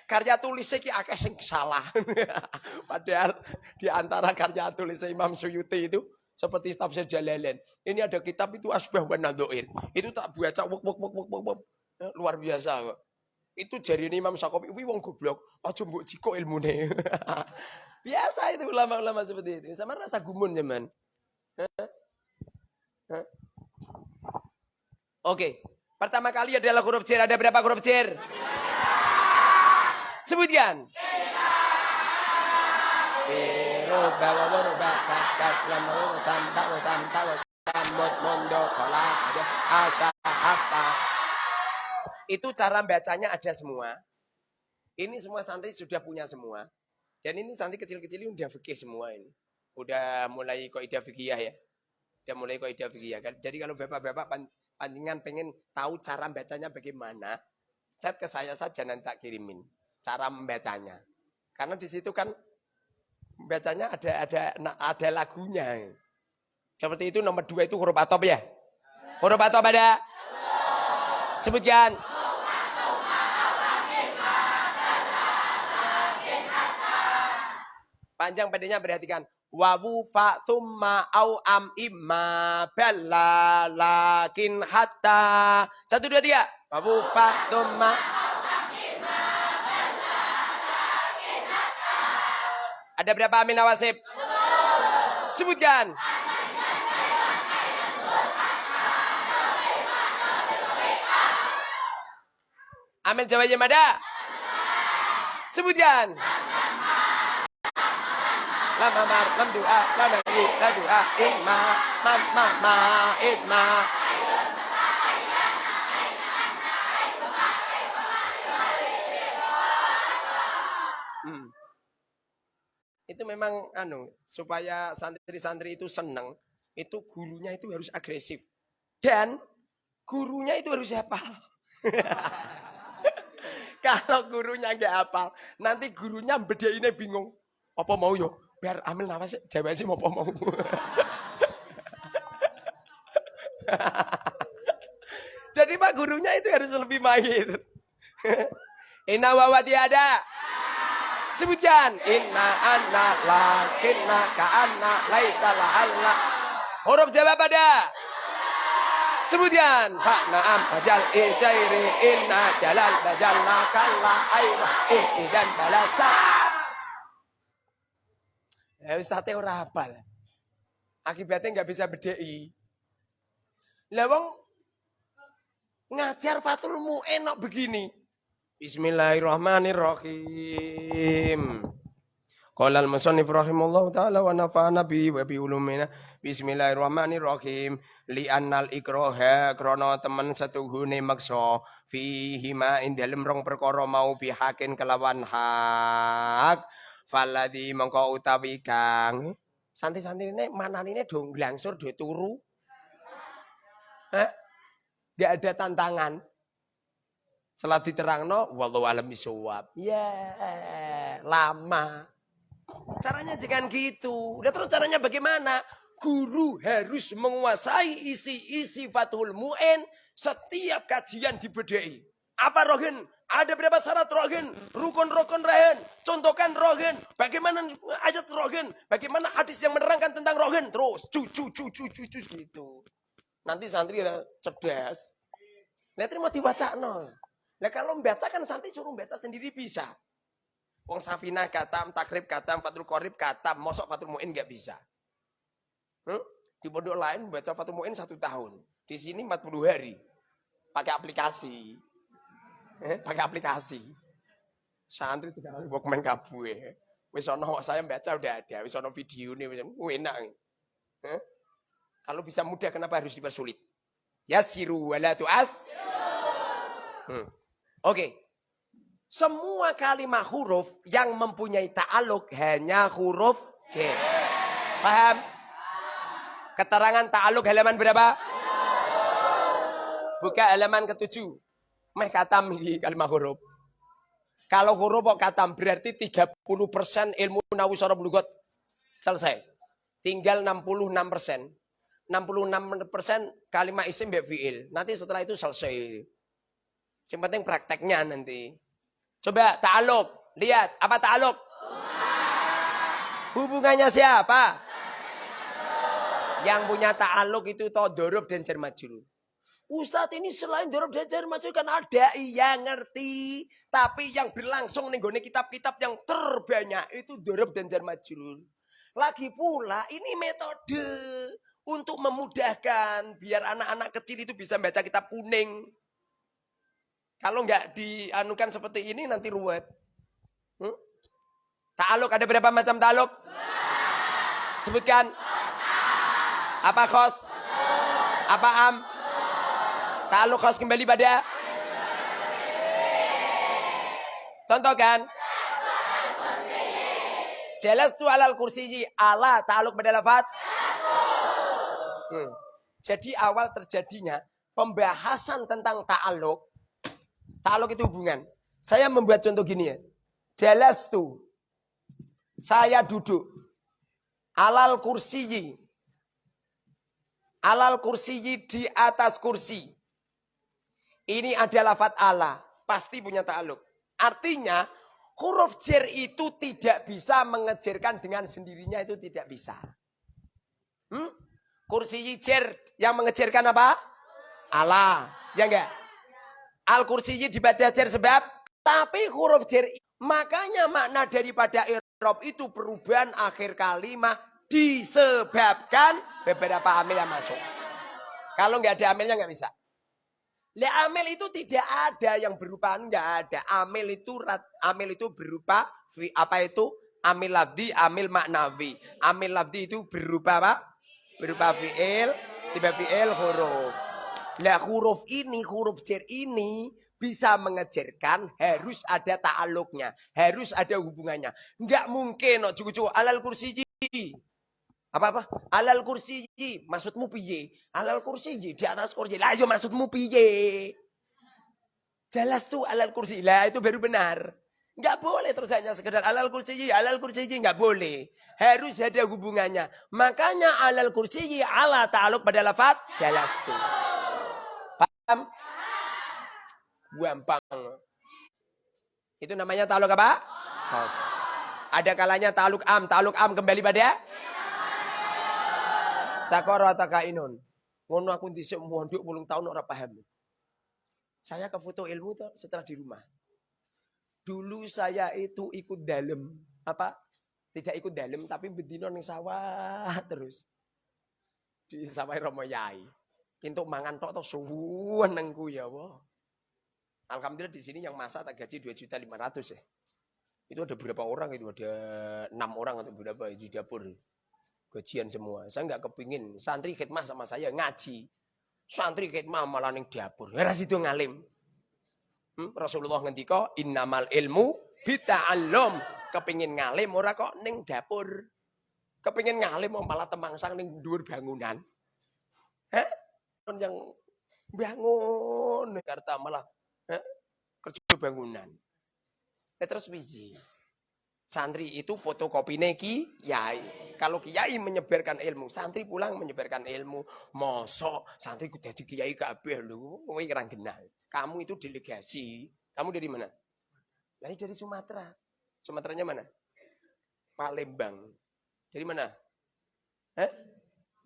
Karya tulisnya ki akeh sing salah. Padahal di antara karya tulisnya Imam Suyuti itu seperti tafsir Jalalain. Ini ada kitab itu Asbah wa Nadhair. Itu tak baca wuk. Luar biasa kok. Itu jari Imam Syakhawi, wong goblok, aja mbok jiko ilmune. Biasa itu ulama-ulama seperti itu. Sama rasa gumun zaman. Oke. Pertama kali adalah huruf jar. Ada berapa huruf jar? Sebutkan. Itu cara bacanya ada semua. Ini semua santri sudah punya semua. Dan ini santri kecil-kecil ini udah fikih semua ini. Udah mulai kaidah fikih ya. Udah mulai kaidah fikih kan. Jadi kalau bapak-bapak panjenengan pengen tahu cara bacanya bagaimana, chat ke saya saja nanti tak kirimin cara membacanya. Karena di situ kan bacanya ada lagunya. Seperti itu nomor 2 itu huruf atop ya. Huruf atop ada. Sebutkan. Panjang pendeknya perhatikan. Wawu fa thumma au am imma balla lakin hatta. 1 2 3. Wawu fa thumma au am imma balla lakin hatta. Ada berapa amin nawasib? Sebutkan. Amin jawabnya ada? Sebutkan. Lama mar lam doa lama lagi la doa imma ma itma. Itu memang supaya santri-santri itu senang, itu gurunya itu harus agresif dan gurunya itu harus hafal. Kalau gurunya nggak hafal, nanti gurunya bedainnya bingung. Apa mau yo? Biar amil nafas jawab sih mau apa mau. Jadi Pak gurunya itu harus lebih mahir. Inna wawati ada. Sebutkan. Inna anna lakinna ka'anna laita la'alla. Huruf jawab ada. Sebutkan. Pak na'am bajal ijairi inna jalal bajal nakalla aywa dan balasa. Ustaznya ora hafal. Akibatnya nggak bisa bedai. Lah wong ngajar Fathul Mu'in kok begini. Bismillahirrahmanirrahim. Qala al-musannif rahimallahu taala wa nafa'ana bi wa bi ulumina. Bismillahirrahmanirrahim. Li annal ikraha krana temen setuhune maksa fihi ma ing dalem rong perkara mau bihakin kelawan hak. Faladi mongko utawi kang santri-santrine mananine do glangsur do turu. Enggak ada tantangan. Setelah diterangno wallahu alam bisawab. Ya, lama. Caranya jangan gitu. Udah terus caranya bagaimana? Guru harus menguasai isi-isi Fathul Mu'in setiap kajian dibedai. Apa rohin? Ada berapa syarat rohin? Rukun-rukun rohin. Contohkan rohin. Bagaimana ayat rohin? Bagaimana hadis yang menerangkan tentang rohin? Terus cucu gitu. Nanti santri cerdas. Nanti mau dibaca no. Nah kalau membaca kan santri suruh baca sendiri bisa. Wong Safinah katam, Takrib katam, Fathul Qorib katam. Mosok Fathul Mu'in nggak bisa. Di pondok lain baca Fathul Mu'in 1 tahun. Di sini 40 hari. Pakai aplikasi. Pakai aplikasi. Santri 3 kali mau komen kabeh. Wis ono saya baca udah ada, wis ono video nih, enak. Kalau bisa mudah kenapa harus dipersulit? Yasiru wala tu'as. Oke. Semua kalimat huruf yang mempunyai ta'aluk hanya huruf jar. Paham? Keterangan ta'aluk halaman berapa? Buka halaman ke-7. Meh katam ini kalimat huruf. Kalau huruf kok katam berarti 30% ilmu nahwu sorof lugat selesai. Tinggal 66%. 66% kalimat isim mbek fiil. Nanti setelah itu selesai. Yang penting prakteknya nanti. Coba ta'aluk. Lihat, apa ta'aluk? Hubungannya siapa? Yang punya ta'aluk itu toh dzaraf dan jar majrur. Ustadz ini selain dzaraf dan jar majrur kan ada, iya ngerti. Tapi yang berlangsung nih gone kitab-kitab yang terbanyak itu dzaraf dan jar majrur. Lagi pula ini metode untuk memudahkan biar anak-anak kecil itu bisa baca kitab kuning. Kalau nggak dianukan seperti ini nanti ruwet. Ta'aluk ada berapa macam ta'aluk? Sebutkan. Apa khos? Apa am? Ta'aluk khos kembali pada? Contohkan. Jelas tu alal kursiyi. Ala ta'aluk pada lafaz. Jadi awal terjadinya pembahasan tentang ta'aluk. Ta'aluk itu hubungan. Saya membuat contoh gini ya. Jelas tuh. Saya duduk. Alal kursiyi. Alal kursiyi di atas kursi. Ini adalah lafaz ala. Pasti punya ta'aluk. Artinya huruf jar itu tidak bisa mengejarkan dengan sendirinya, itu tidak bisa. Kursiyi jar yang mengejarkan apa? Ala. Ya enggak? Al-kursiyi dibaca jar sebab. Tapi huruf jar. Makanya makna daripada i'rab itu perubahan akhir kalimat disebabkan beberapa amil yang masuk. Kalau nggak ada amilnya nggak bisa. Amil itu tidak ada yang berupa, nggak ada. Amil itu berupa apa itu? Amil lafzi, amil maknawi. Amil lafzi itu berupa apa? Berupa fi'il, sifat fi'il, huruf. Huruf jar ini bisa mengejarkan, harus ada ta'aluknya, harus ada hubungannya. Enggak mungkin cukup alal kursiyi. Apa? Alal kursiyi, maksudmu piye? Alal kursiyi di atas kursi. Lah yo maksudmu piye? Jelas tuh alal kursi. Lah itu baru benar. Enggak boleh terus hanya sekedar alal kursiyi, enggak boleh. Harus ada hubungannya. Makanya alal kursiyi ala ta'aluk pada lafaz jelas tuh. Paham? Gampang. Itu namanya ta'aluk apa? Khos. Ada kalanya ta'aluk am. Ta'aluk am kembali pada? Stakoro takainun. Ngono aku dhisik mondok 8 tahun ora paham. Saya ke foto ilmu tuh setelah di rumah. Dulu saya itu ikut dalem. Apa? Tidak ikut dalem tapi bendino ning sawah terus. Di sawah Romo Yai. Untuk mangan tok suwenengku ya Allah. Alhamdulillah di sini yang masak tak gaji 2.500.000 ya. Itu ada berapa orang itu? Ada 6 orang atau berapa di dapur. Gajian semua. Saya nggak kepingin santri khidmah sama saya ngaji. Santri khidmah malah ning dapur. Ras itu ngalim. Rasulullah ngendika innamal ilmu bita'allum. Kepingin ngalim ora kok ning dapur. Kepingin ngalim malah temangsang ning dhuwur bangunan. Yang bangun Jakarta malah kerja bangunan. Terus biji. Santri itu fotokopine kiai. Kalau kiai menyebarkan ilmu, santri pulang menyebarkan ilmu. Mosok santri ku dadi kiai kabeh lho, kowe ora kenal. Kamu itu delegasi. Kamu dari mana? Lah dari Sumatera. Sumateranya mana? Palembang. Dari mana?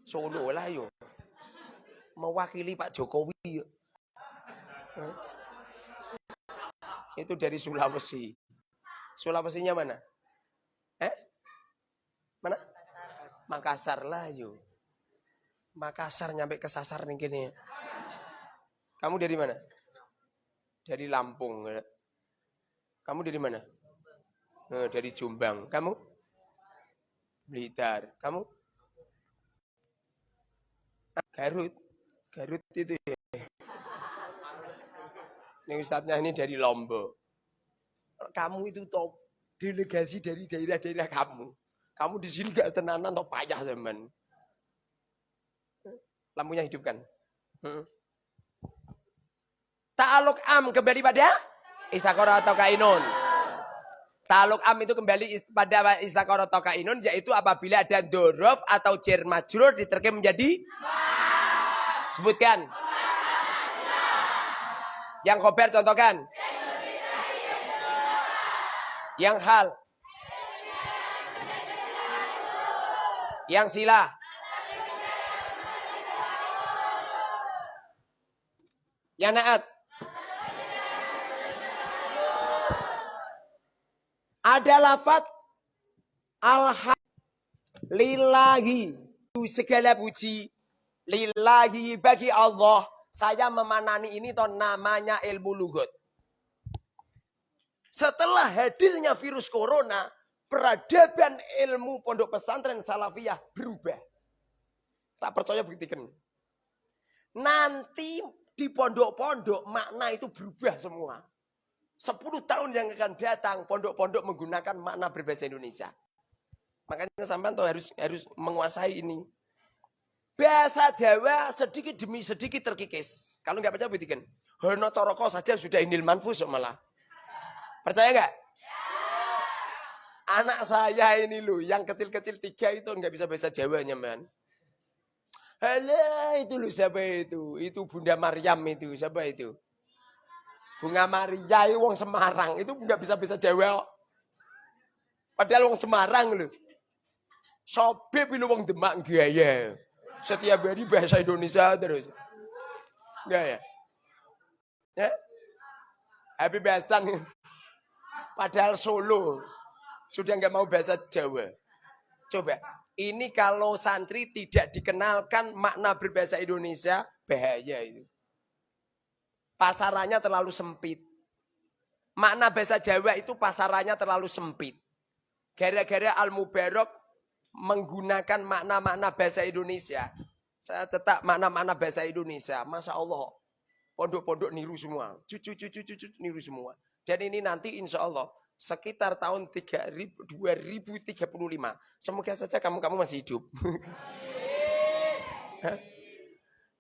Solo lah yo. Mewakili Pak Jokowi. Itu dari Sulawesi. Sulawesinya mana? Mana? Makassar lah yo. Makassar nyampe kesasar nih gini. Kamu dari mana? Dari Lampung. Kamu dari mana? Dari Jombang. Kamu? Blitar. Kamu? Garut. Garut itu ya. Ini ustadznya ini dari Lombok. Kamu itu top delegasi dari daerah-daerah kamu. Kamu di sini gak tenanan atau payah zaman. Lampunya hidupkan. Ta'aluk am kembali pada istakoro atau kainun. Ta'aluk am itu kembali pada istakoro atau kainun, yaitu apabila ada dorof atau jar majrur diterkem menjadi sebutkan. Yang khobar contohkan. Yang hal. Yang sila. Yang naat. Ada lafaz lillahi, segala puji lillahi bagi Allah. Saya memanani ini toh namanya ilmu lugat. Setelah hadirnya virus corona, peradaban ilmu pondok pesantren salafiyah berubah. Tak percaya buktikan. Nanti di pondok-pondok makna itu berubah semua. 10 tahun yang akan datang pondok-pondok menggunakan makna berbahasa Indonesia. Makanya sampean tuh harus menguasai ini. Bahasa Jawa sedikit demi sedikit terkikis. Kalau nggak percaya buktikan. Hono coroko saja sudah indil manfus malah. Percaya nggak? Anak saya ini loh, yang kecil-kecil 3 itu nggak bisa bahasa Jawa nyaman. Halah itu loh siapa itu? Itu Bunda Maryam itu, siapa itu? Bunga Maria itu wong Semarang, itu nggak bisa bahasa Jawa. Padahal wong Semarang loh. Sobe pilu wong Demak gaya. Setiap hari bahasa Indonesia terus. Enggak ya? Ya? Habis bahasan. Padahal Solo sudah nggak mau bahasa Jawa. Coba, ini kalau santri tidak dikenalkan makna berbahasa Indonesia, bahaya itu. Pasarannya terlalu sempit. Makna bahasa Jawa itu pasarannya terlalu sempit. Gara-gara Al-Mubarak menggunakan makna-makna bahasa Indonesia. Saya cetak makna-makna bahasa Indonesia. Masya Allah. Pondok-pondok niru semua. Cucu-cucu niru semua. Dan ini nanti insya Allah sekitar tahun 2035. Semoga saja kamu masih hidup.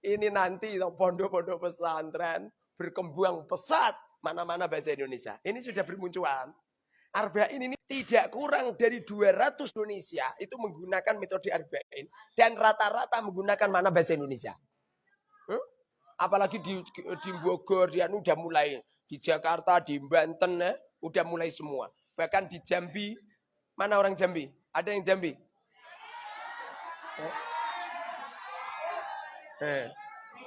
Ini nanti pondok-pondok pesantren berkembang pesat mana-mana bahasa Indonesia. Ini sudah bermunculan. Arba'in ini tidak kurang dari 200 Indonesia itu menggunakan metode Arba'in. Dan rata-rata menggunakan mana bahasa Indonesia. Apalagi di Bogor, dia udah mulai. Di Jakarta, di Banten, udah mulai semua. Bahkan di Jambi. Mana orang Jambi? Ada yang Jambi?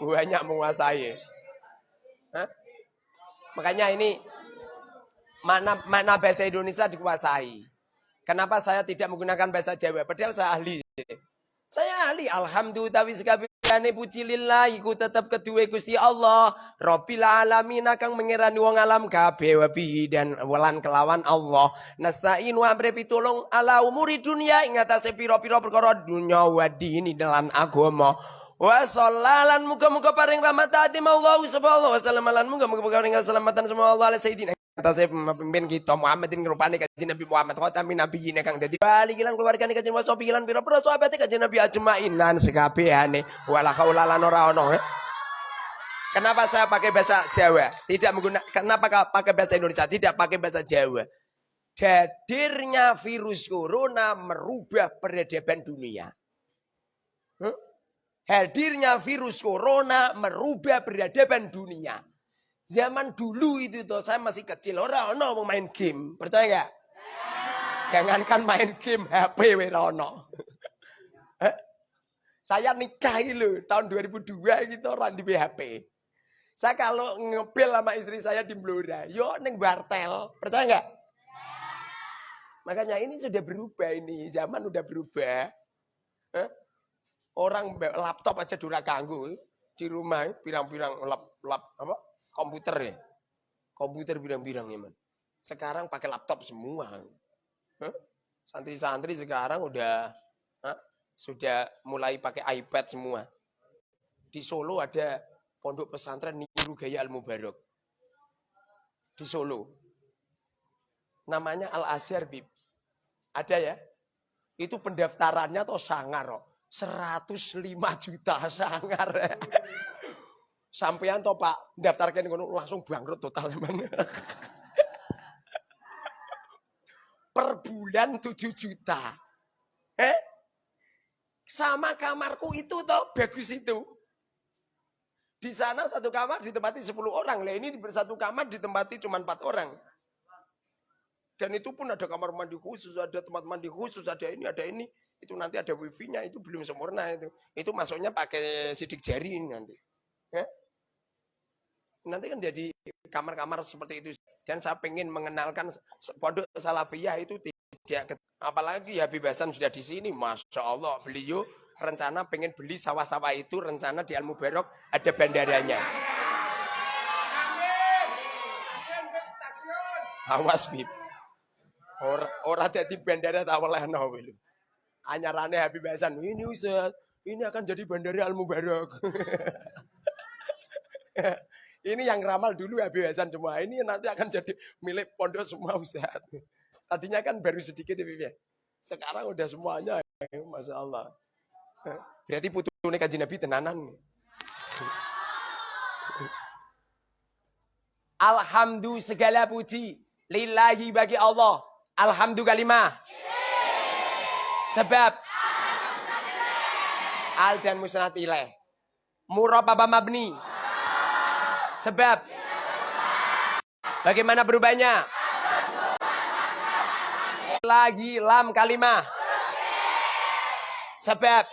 Banyak menguasai. Makanya ini makna bahasa Indonesia dikuasai. Kenapa saya tidak menggunakan bahasa Jawa? Padahal saya ahli. Saya ahli. Alhamdulillah wiskabihane puji lillahi ku tetap kedua Gusti Allah. Rabbil alamin kang mengirani wong alam kabeh wabi dan welan kelawan Allah. Nasta'in wa amre pitulung ala umuri dunia ing atase pira-pira perkara dunya wa dini dalan agama. Wa sallalan muga-muga paring rahmat ati Allah subhanahu wa ta'ala lan muga-muga paring keselamatan semua Allah ala sayyidina atas pemimpin kita Muhammadin ngrupane kanjeng Nabi Muhammad khatamin nabiyyin kang dadi bali lan keluargane kanjeng wasobi lan pira-pira sahabate kanjeng Nabi ajmain lan sekabehane wala haula lan ora ono. Kenapa saya pakai bahasa Jawa? Tidak menggunakan. Kenapa pakai bahasa Indonesia? Tidak pakai bahasa Jawa. Hadirnya virus corona merubah peradaban dunia. Hadirnya virus corona merubah peradaban dunia. Zaman dulu itu tuh saya masih kecil, orang mau main game, percaya nggak? Jangankan main game, HP ono. Saya nikah itu tahun 2002 gitu orang di HP. Saya kalau ngepil sama istri saya di Blora, yo neng bartel, percaya nggak? Makanya ini sudah berubah ini, zaman udah berubah. Orang laptop aja dura ganggu di rumah, pirang-pirang apa? Komputer ya. Komputer birang-birang ya, man. Sekarang pakai laptop semua. Santri-santri sekarang sudah mulai pakai iPad semua. Di Solo ada pondok pesantren niru gaya Al-Mubarok. Di Solo. Namanya Al-Azhar, Bib. Ada ya? Itu pendaftarannya tuh sangar kok. 105 juta sangar. Sampean toh Pak, daftarkan langsung bangkrut total emang. Per bulan 7 juta. Sama kamarku itu toh bagus itu. Di sana satu kamar ditempati 10 orang. Lah ini satu kamar ditempati cuma 4 orang. Dan itu pun ada kamar mandi khusus, ada tempat mandi khusus, ada ini, ada ini. Itu nanti ada wifi-nya, itu belum sempurna itu. Itu masuknya pakai sidik jari ini nanti. Ya? Nanti kan jadi kamar-kamar seperti itu. Dan saya pengen mengenalkan pondok Salafiyah itu tidak. Apalagi Habib Hasan sudah di sini. Masya Allah, beliau rencana pengen beli sawah-sawah itu, rencana di Al-Mubarok ada bandaranya. Awas Bib. Orang jadi bandara tawalana belum. Anyarane Habib Hasan, ini Ustaz, ini akan jadi bandara Al-Mubarok. Ini yang ramal dulu Habib Hasan semua. Ini nanti akan jadi milik pondok semua Ustaz. Tadinya kan baru sedikit ya. Sekarang udah semuanya. Masya Allah. Berarti putuhnya Kanjeng Nabi tenanan. Alhamdulillah segala puji lillahi bagi Allah. Alhamdulillah kalimah. Sebab al dan musnad ilaih. Murab apa mabni? Sebab bagaimana berubahnya? Lagi lam kalimah. Sebab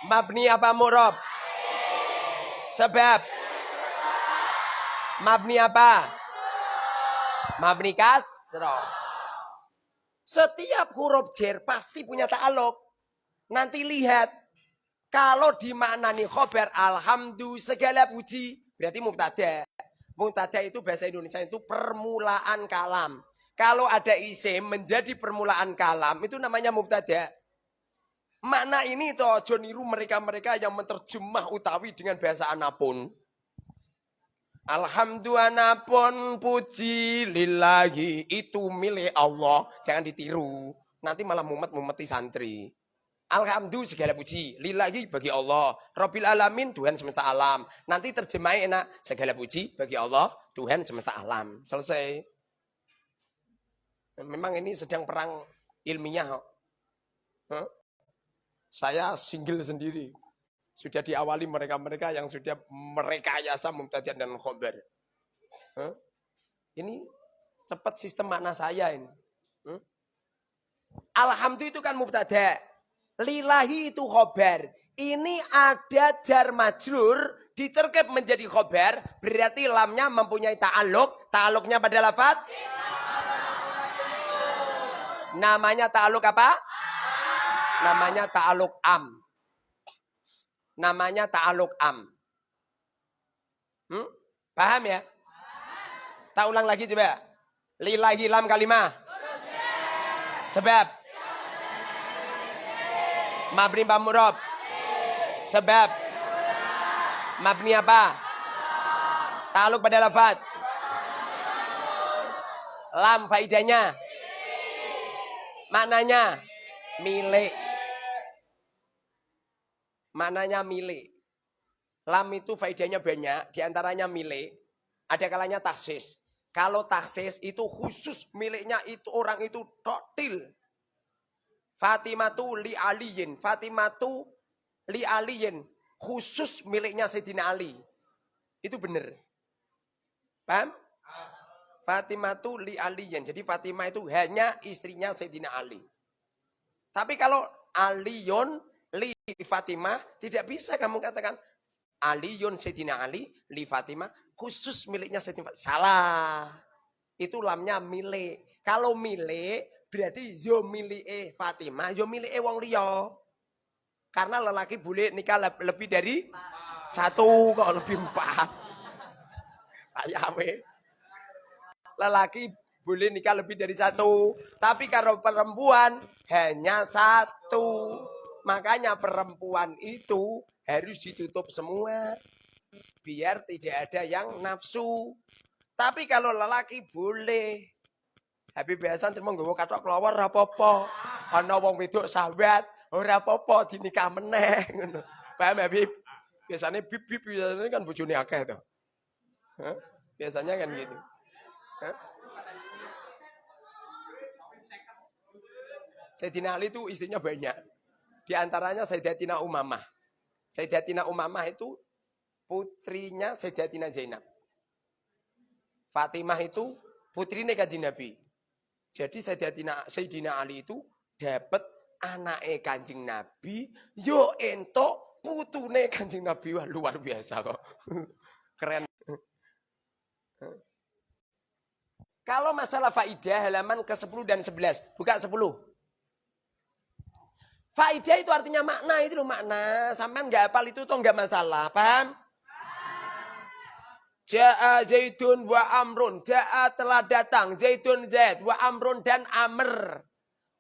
mabni apa murab? Sebab mabni apa? Mabni kasroh. Setiap huruf jer pasti punya ta'aluk. Nanti lihat. Kalau dimaknani khobar alhamdulillah segala puji. Berarti mubtada. Mubtada itu bahasa Indonesia itu permulaan kalam. Kalau ada isim menjadi permulaan kalam. Itu namanya mubtada. Makna ini itu ojo niru mereka-mereka yang menterjemah utawi dengan bahasa anapun. Alhamdulillah pun puji lillahi itu milik Allah. Jangan ditiru. Nanti malah mumet-mumeti santri. Alhamdulillah segala puji lillahi bagi Allah. Rabbil alamin Tuhan semesta alam. Nanti terjemahin enak. Segala puji bagi Allah Tuhan semesta alam. Selesai. Memang ini sedang perang ilmiah. Saya single sendiri. Sudah diawali mereka-mereka yang sudah merekayasa mubtada dan khobar. Ini cepat sistem makna saya ini. Alhamdulillah itu kan mubtada. Lillahi itu khobar. Ini ada jar majrur diterkep menjadi khobar. Berarti lamnya mempunyai ta'aluk. Ta'aluknya pada lafaz. Namanya ta'aluk apa? Namanya ta'aluk am. Namanya ta'aluk am. Paham ya? Tak ulang lagi coba. Lillahi lam kalimah. Sebab. Mabni pamurab. Sebab. Mabni apa? Ta'aluk pada lafaz. Lam faidahnya. Maknanya milik. Maknanya milik. Lam itu faedahnya banyak, diantaranya milik. Ada kalanya taksis. Kalau taksis itu khusus miliknya itu orang itu totil. Fatimatu li aliyin. Fatimatu li aliyin. Khusus miliknya Sayyidina Ali. Itu benar. Paham? Fatimatu li aliyin. Jadi Fatimah itu hanya istrinya Sayyidina Ali. Tapi kalau Aliyun li Fatimah, tidak bisa kamu katakan Aliyun Sayyidina Ali li Fatimah khusus miliknya Sayyidina Fatimah. Salah. Itu lamnya milik. Kalau milik berarti yo milike Fatimah, yo milike wong liya. Karena lelaki boleh nikah lebih dari satu, kok lebih 4. Kayak we. Lelaki boleh nikah lebih dari satu. Tapi kalau perempuan hanya satu. Makanya perempuan itu harus ditutup semua. Biar tidak ada yang nafsu. Tapi kalau lelaki boleh. Habis biasa terima nggawa kathok kelawar ora apa-apa. Ana wong wedok sahabat ora apa-apa dinikah meneh ngono. Paham Habib? Biasanya bib biasanya kan bojone akeh to. Biasanya kan gitu. Sayyidina Ali itu istrinya banyak. Di antaranya Sayyidatina Umamah. Sayyidatina Umamah itu putrinya Sayyidatina Zainab. Fatimah itu putrinya Kanjeng Nabi. Jadi Sayyidina Ali itu dapat anake Kanjeng Nabi, yo entuk putune Kanjeng Nabi. Wah, luar biasa kok. Keren. Kalau masalah faidah halaman ke-10 dan 11, buka 10. Faidah itu artinya makna, itu loh makna. Sampean enggak hafal itu toh enggak masalah, paham? Ja'a Zaidun wa Amrun. Ja'a telah datang. Zaidun Zaid. Wa Amrun dan Amr.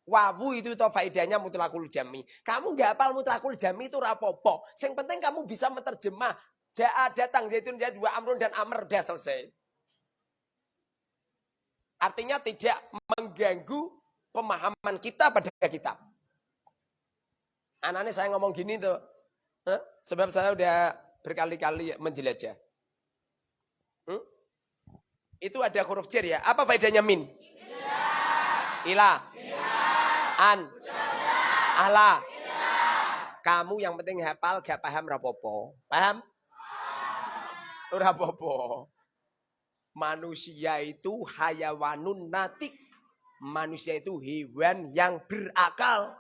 Wawu itu toh faedahnya mutlakul jami. Kamu gak hafal mutlakul jami itu rapopo. Yang penting kamu bisa menerjemah. Ja'a datang. Zaidun Zaid. Wa Amrun dan Amr. Udah selesai. Artinya tidak mengganggu pemahaman kita pada kitab. Anaknya saya ngomong gini tuh. Sebab saya udah berkali-kali menjelajah. Itu ada huruf jar ya. Apa faedahnya min? Ila. An. Ala. Kamu yang penting hafal, gak paham rapopo. Paham? Rapopo. Manusia itu hayawanun natik. Manusia itu hewan yang berakal.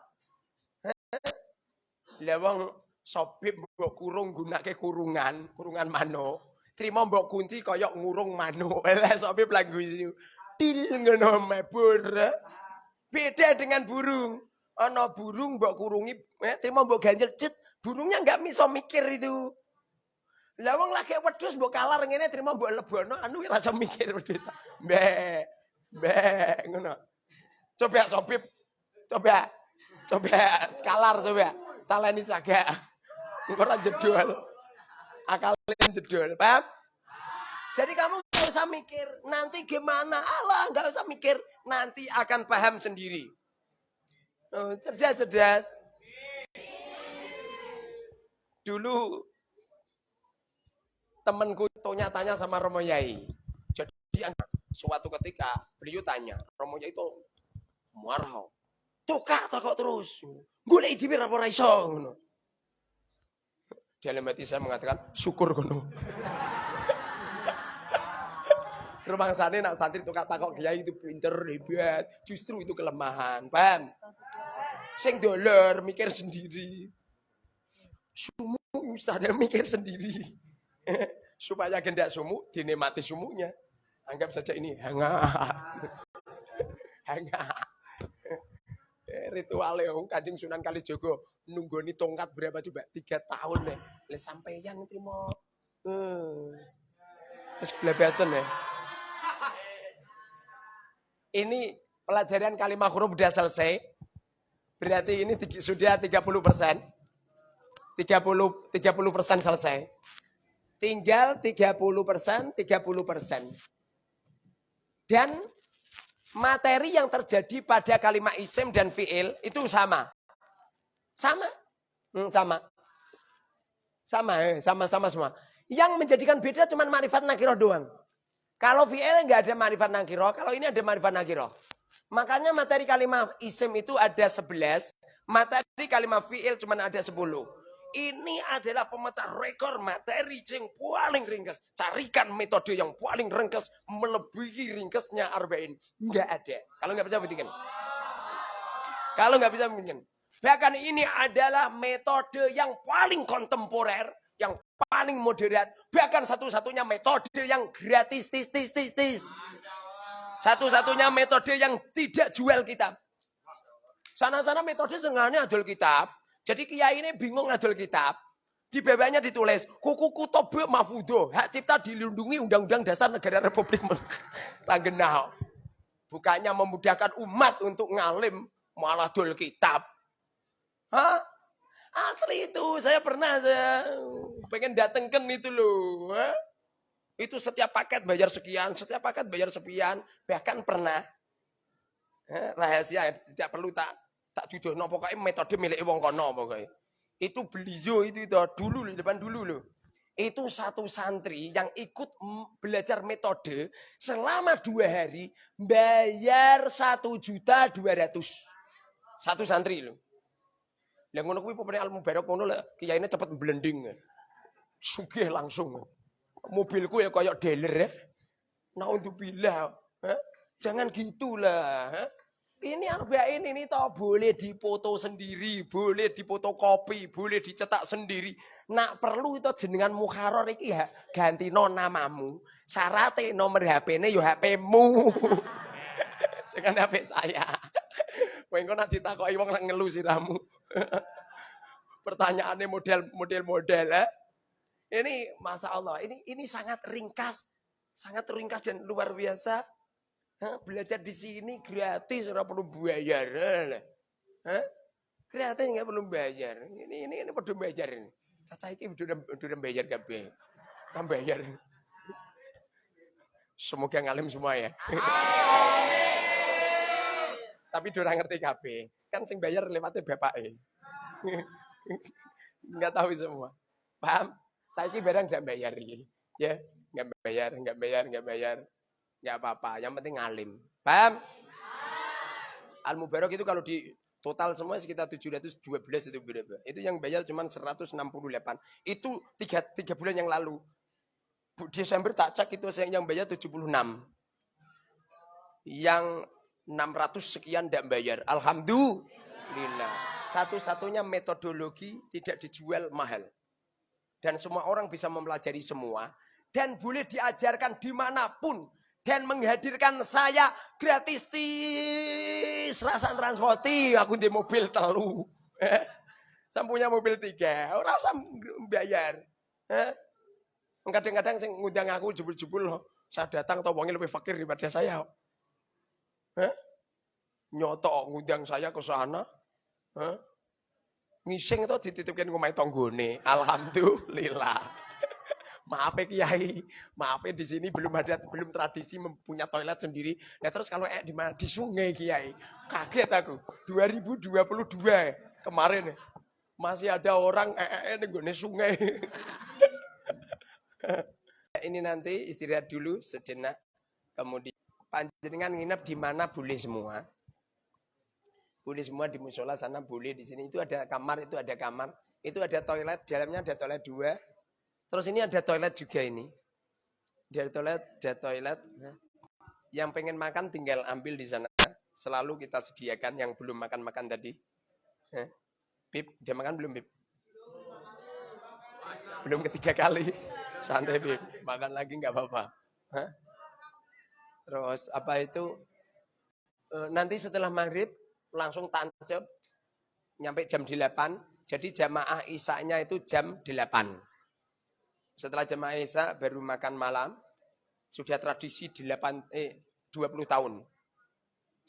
Lewang sopip mbok kurung gunake kurungan manuk. Terima mbok kunci koyok ngurung manuk. Lah sopip lagu isu. Til ngono mebur. Beda dengan burung. Ana burung mbok kurungi, terima mbok ganjel cet, burungnya enggak iso mikir itu. Lah wong lagi wedhus mbok kalar ngene terima mbok lebono anu ora iso mikir wedhus. Mbek ngono. Coba sopip. Coba kalar coba. Taleni cagak. Ora jedol. Akalnya jedol, paham? Jadi kamu gak usah mikir nanti gimana, Allah gak usah mikir, nanti akan paham sendiri. Cerdas. Dulu temanku tanya sama Romo Yai. Jadi suatu ketika beliau tanya, Romo Yai itu marah. Tukak kok terus. Golek dhewe ora iso ngono. Dalam hati saya mengatakan, syukur kono. Rumah sana nak santri tukak takok kiai itu pinter, hebat. Justru itu kelemahan, paham? Sing doler mikir sendiri. Sumu ustaz mikir sendiri. Supaya gendak sumu dinikmati sumunya. Anggap saja ini hangat. Ritualnya Kanjeng Sunan Kalijogo nunggoni tongkat berapa coba? 3 tahun nih. Le sampeyan trimo. Wis blebesan ya. Ini pelajaran kalimat huruf sudah selesai. Berarti ini sudah 30%. 30% selesai. Tinggal 30%. Dan materi yang terjadi pada kalimat isim dan fi'il itu sama. Sama semua. Yang menjadikan beda cuma ma'rifat nakiroh doang. Kalau fi'il enggak ada ma'rifat nakiroh, kalau ini ada ma'rifat nakiroh. Makanya materi kalimat isim itu ada 11, materi kalimat fi'il cuma ada 10. Ini adalah pemecah rekor materi yang paling ringkas. Carikan metode yang paling ringkas melebihi ringkasnya arba'in. Enggak ada. Kalau enggak bisa buktikan. Bahkan ini adalah metode yang paling kontemporer, yang paling moderat, bahkan satu-satunya metode yang gratis. Satu-satunya metode yang tidak jual kitab. Sana-sana metode sengaja adol kitab. Jadi kiai ini bingung adol kitab. Di bawahnya ditulis, kuku kutobe mahfudo, hak cipta dilindungi Undang-Undang Dasar Negara Republik Tanggenau. Bukannya memudahkan umat untuk ngalim, malah dol kitab. Hah? Asli itu, saya pengen datengkan itu loh. Hah? Itu setiap paket bayar sekian, bahkan pernah rahasia, tidak perlu tak tuduhno, pokoknya metode milik wong kono pokoknya. Itu beliau itu dulu depan dulu loh. Itu satu santri yang ikut belajar metode selama 2 hari bayar 1.200.000. Satu santri loh. Lah ngono kuwi pemene Al Mubarak ngono lho, kiyaine cepet blending. Sugih langsung. Mobilku ya kayak dealer ya. Naudzubillah. Jangan gitulah. Ini arba'in ini toh boleh dipoto sendiri, boleh difotokopi, boleh dicetak sendiri. Nak perlu itu jenengan mukharrar iki ya ganti namamu. Syaratnya nomor HP-ne yo HP-mu. Jangan HP saya. Kowe engko nak ditakoki wong nang ngelu siramu. Pertanyaannya model ya. Ini Masya Allah, ini sangat ringkas dan luar biasa. Belajar di sini gratis, ora perlu bayar. Gratis nggak perlu bayar. Ini perlu bayar ini. Caca iki udah bayar kabeh. Ora bayar. Semoga ngalim semua ya. Tapi dorang ngerti kabeh. Kan sing bayar lewatnya bapake. Enggak tahu semua. Paham? Saiki barang enggak bayar iki. Ya, enggak bayar. Enggak apa-apa, yang penting ngalim. Paham? Al Mubarak itu kalau di total semua sekitar 712 itu berapa? Itu yang bayar cuma 168. Itu 3 bulan yang lalu. Desember tak cek itu yang bayar 76. Yang 600 sekian enggak bayar. Alhamdulillah. Satu-satunya metodologi tidak dijual mahal. Dan semua orang bisa mempelajari semua. Dan boleh diajarkan dimanapun. Dan menghadirkan saya gratis rasan transporti. Aku di mobil telu. Saya punya mobil 3. Orang usah bayar. Kadang-kadang saya ngundang aku jebul-jebul loh. Saya datang atau wongnya lebih fakir daripada saya. Nyotok ngundang saya ke sana. Ngising itu dititipkan ke rumah tanggone. Alhamdulillah. Maaf ya Kiai, maaf ya di sini belum tradisi mempunyai toilet sendiri. Nah terus kalau di mana di sungai Kiai, kaget aku. 2022 kemarin masih ada orang di sungai. Ini nanti istirahat dulu sejenak, kemudian panjenengan nginep di mana boleh semua. Boleh semua di musola sana boleh, di sini itu ada kamar, itu ada toilet, dalamnya ada toilet 2. Terus ini ada toilet juga ini. Ada toilet. Yang pengen makan tinggal ambil di sana. Selalu kita sediakan yang belum makan tadi. Bib, dia makan belum Bib? Belum ketiga kali. Santai Bib, makan lagi nggak apa-apa. Terus apa itu? Nanti setelah maghrib langsung tancap nyampe jam 8. Jadi jamaah isya-nya itu jam 8. Setelah jamaah isya baru makan malam. Sudah tradisi 20 tahun.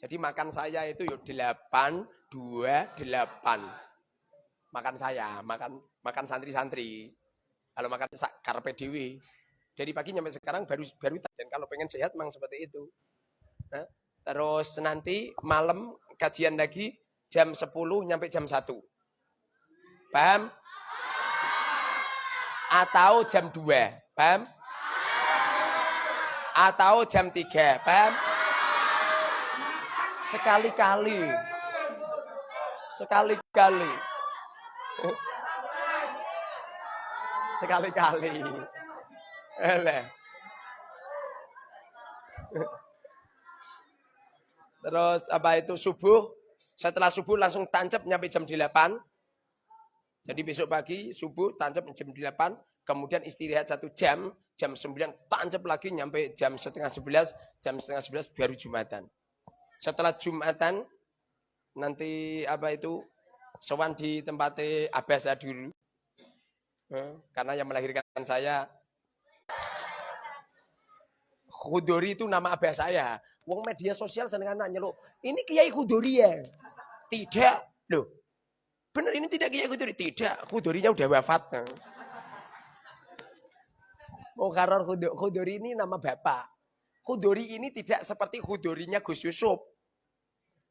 Jadi makan saya itu 8, 2, 8. Makan saya, makan santri-santri. Kalau makan karpe dewi. Dari pagi sampai sekarang baru dan kalau pengen sehat memang seperti itu. Terus nanti malam kajian lagi jam 10 sampai jam 1. Paham? Atau jam 2, paham? Atau jam 3, paham? Sekali-kali. Terus apa itu subuh? Setelah subuh langsung tancap nyampe jam 8. Jadi besok pagi subuh tancap jam 8, kemudian istirahat 1 jam, jam 9 tancap lagi nyampe jam setengah 11, baru Jumatan. Setelah Jumatan nanti apa itu sowan di tempat Abasa dulu. Karena yang melahirkan saya Khudori itu nama abah saya. Wong media sosial seneng anak nyeluk. Ini Kiai Khudori ya? Tidak. Loh. Benar ini tidak Kiai Khudori? Tidak. Khudorinya udah wafat. Oh karena Khudori ini nama bapak. Khudori ini tidak seperti Khudorinya Gus Yusuf.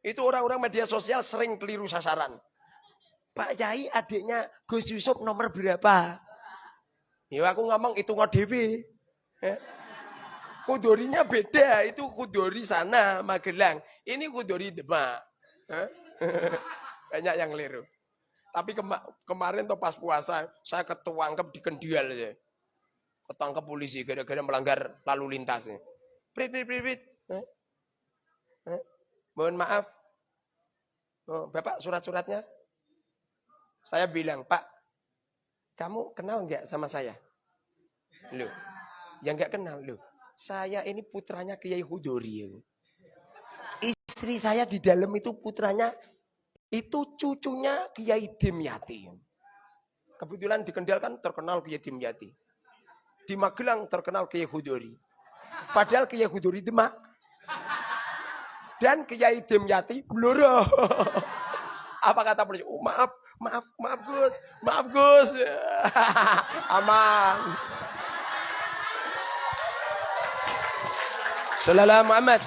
Itu orang-orang media sosial sering keliru sasaran. Pak Yai adiknya Gus Yusuf nomor berapa? Ya aku ngomong itu ngodewe. Khudorinya beda, itu Khudori sana Magelang. Ini Khudori Demak. Banyak yang keliru. Tapi kemarin tuh pas puasa saya ketangkep di Kendial aja. Ketangkep polisi gara-gara melanggar lalu lintas. Prit. Mohon maaf. Oh, Bapak surat-suratnya. Saya bilang, Pak, kamu kenal nggak sama saya? Loh, ya nggak kenal loh. Saya ini putranya Kiai Khudori. Istri saya di dalam itu putranya, itu cucunya Kiai Dimyati. Kebetulan di Kendal kan terkenal Kiai Dimyati. Di Magelang terkenal Kiai Khudori. Padahal Kiai Khudori Demak. Dan Kiai Dimyati Blora. Apa kata polisi? Oh, maaf Gus. Aman. Sallallahu Muhammad.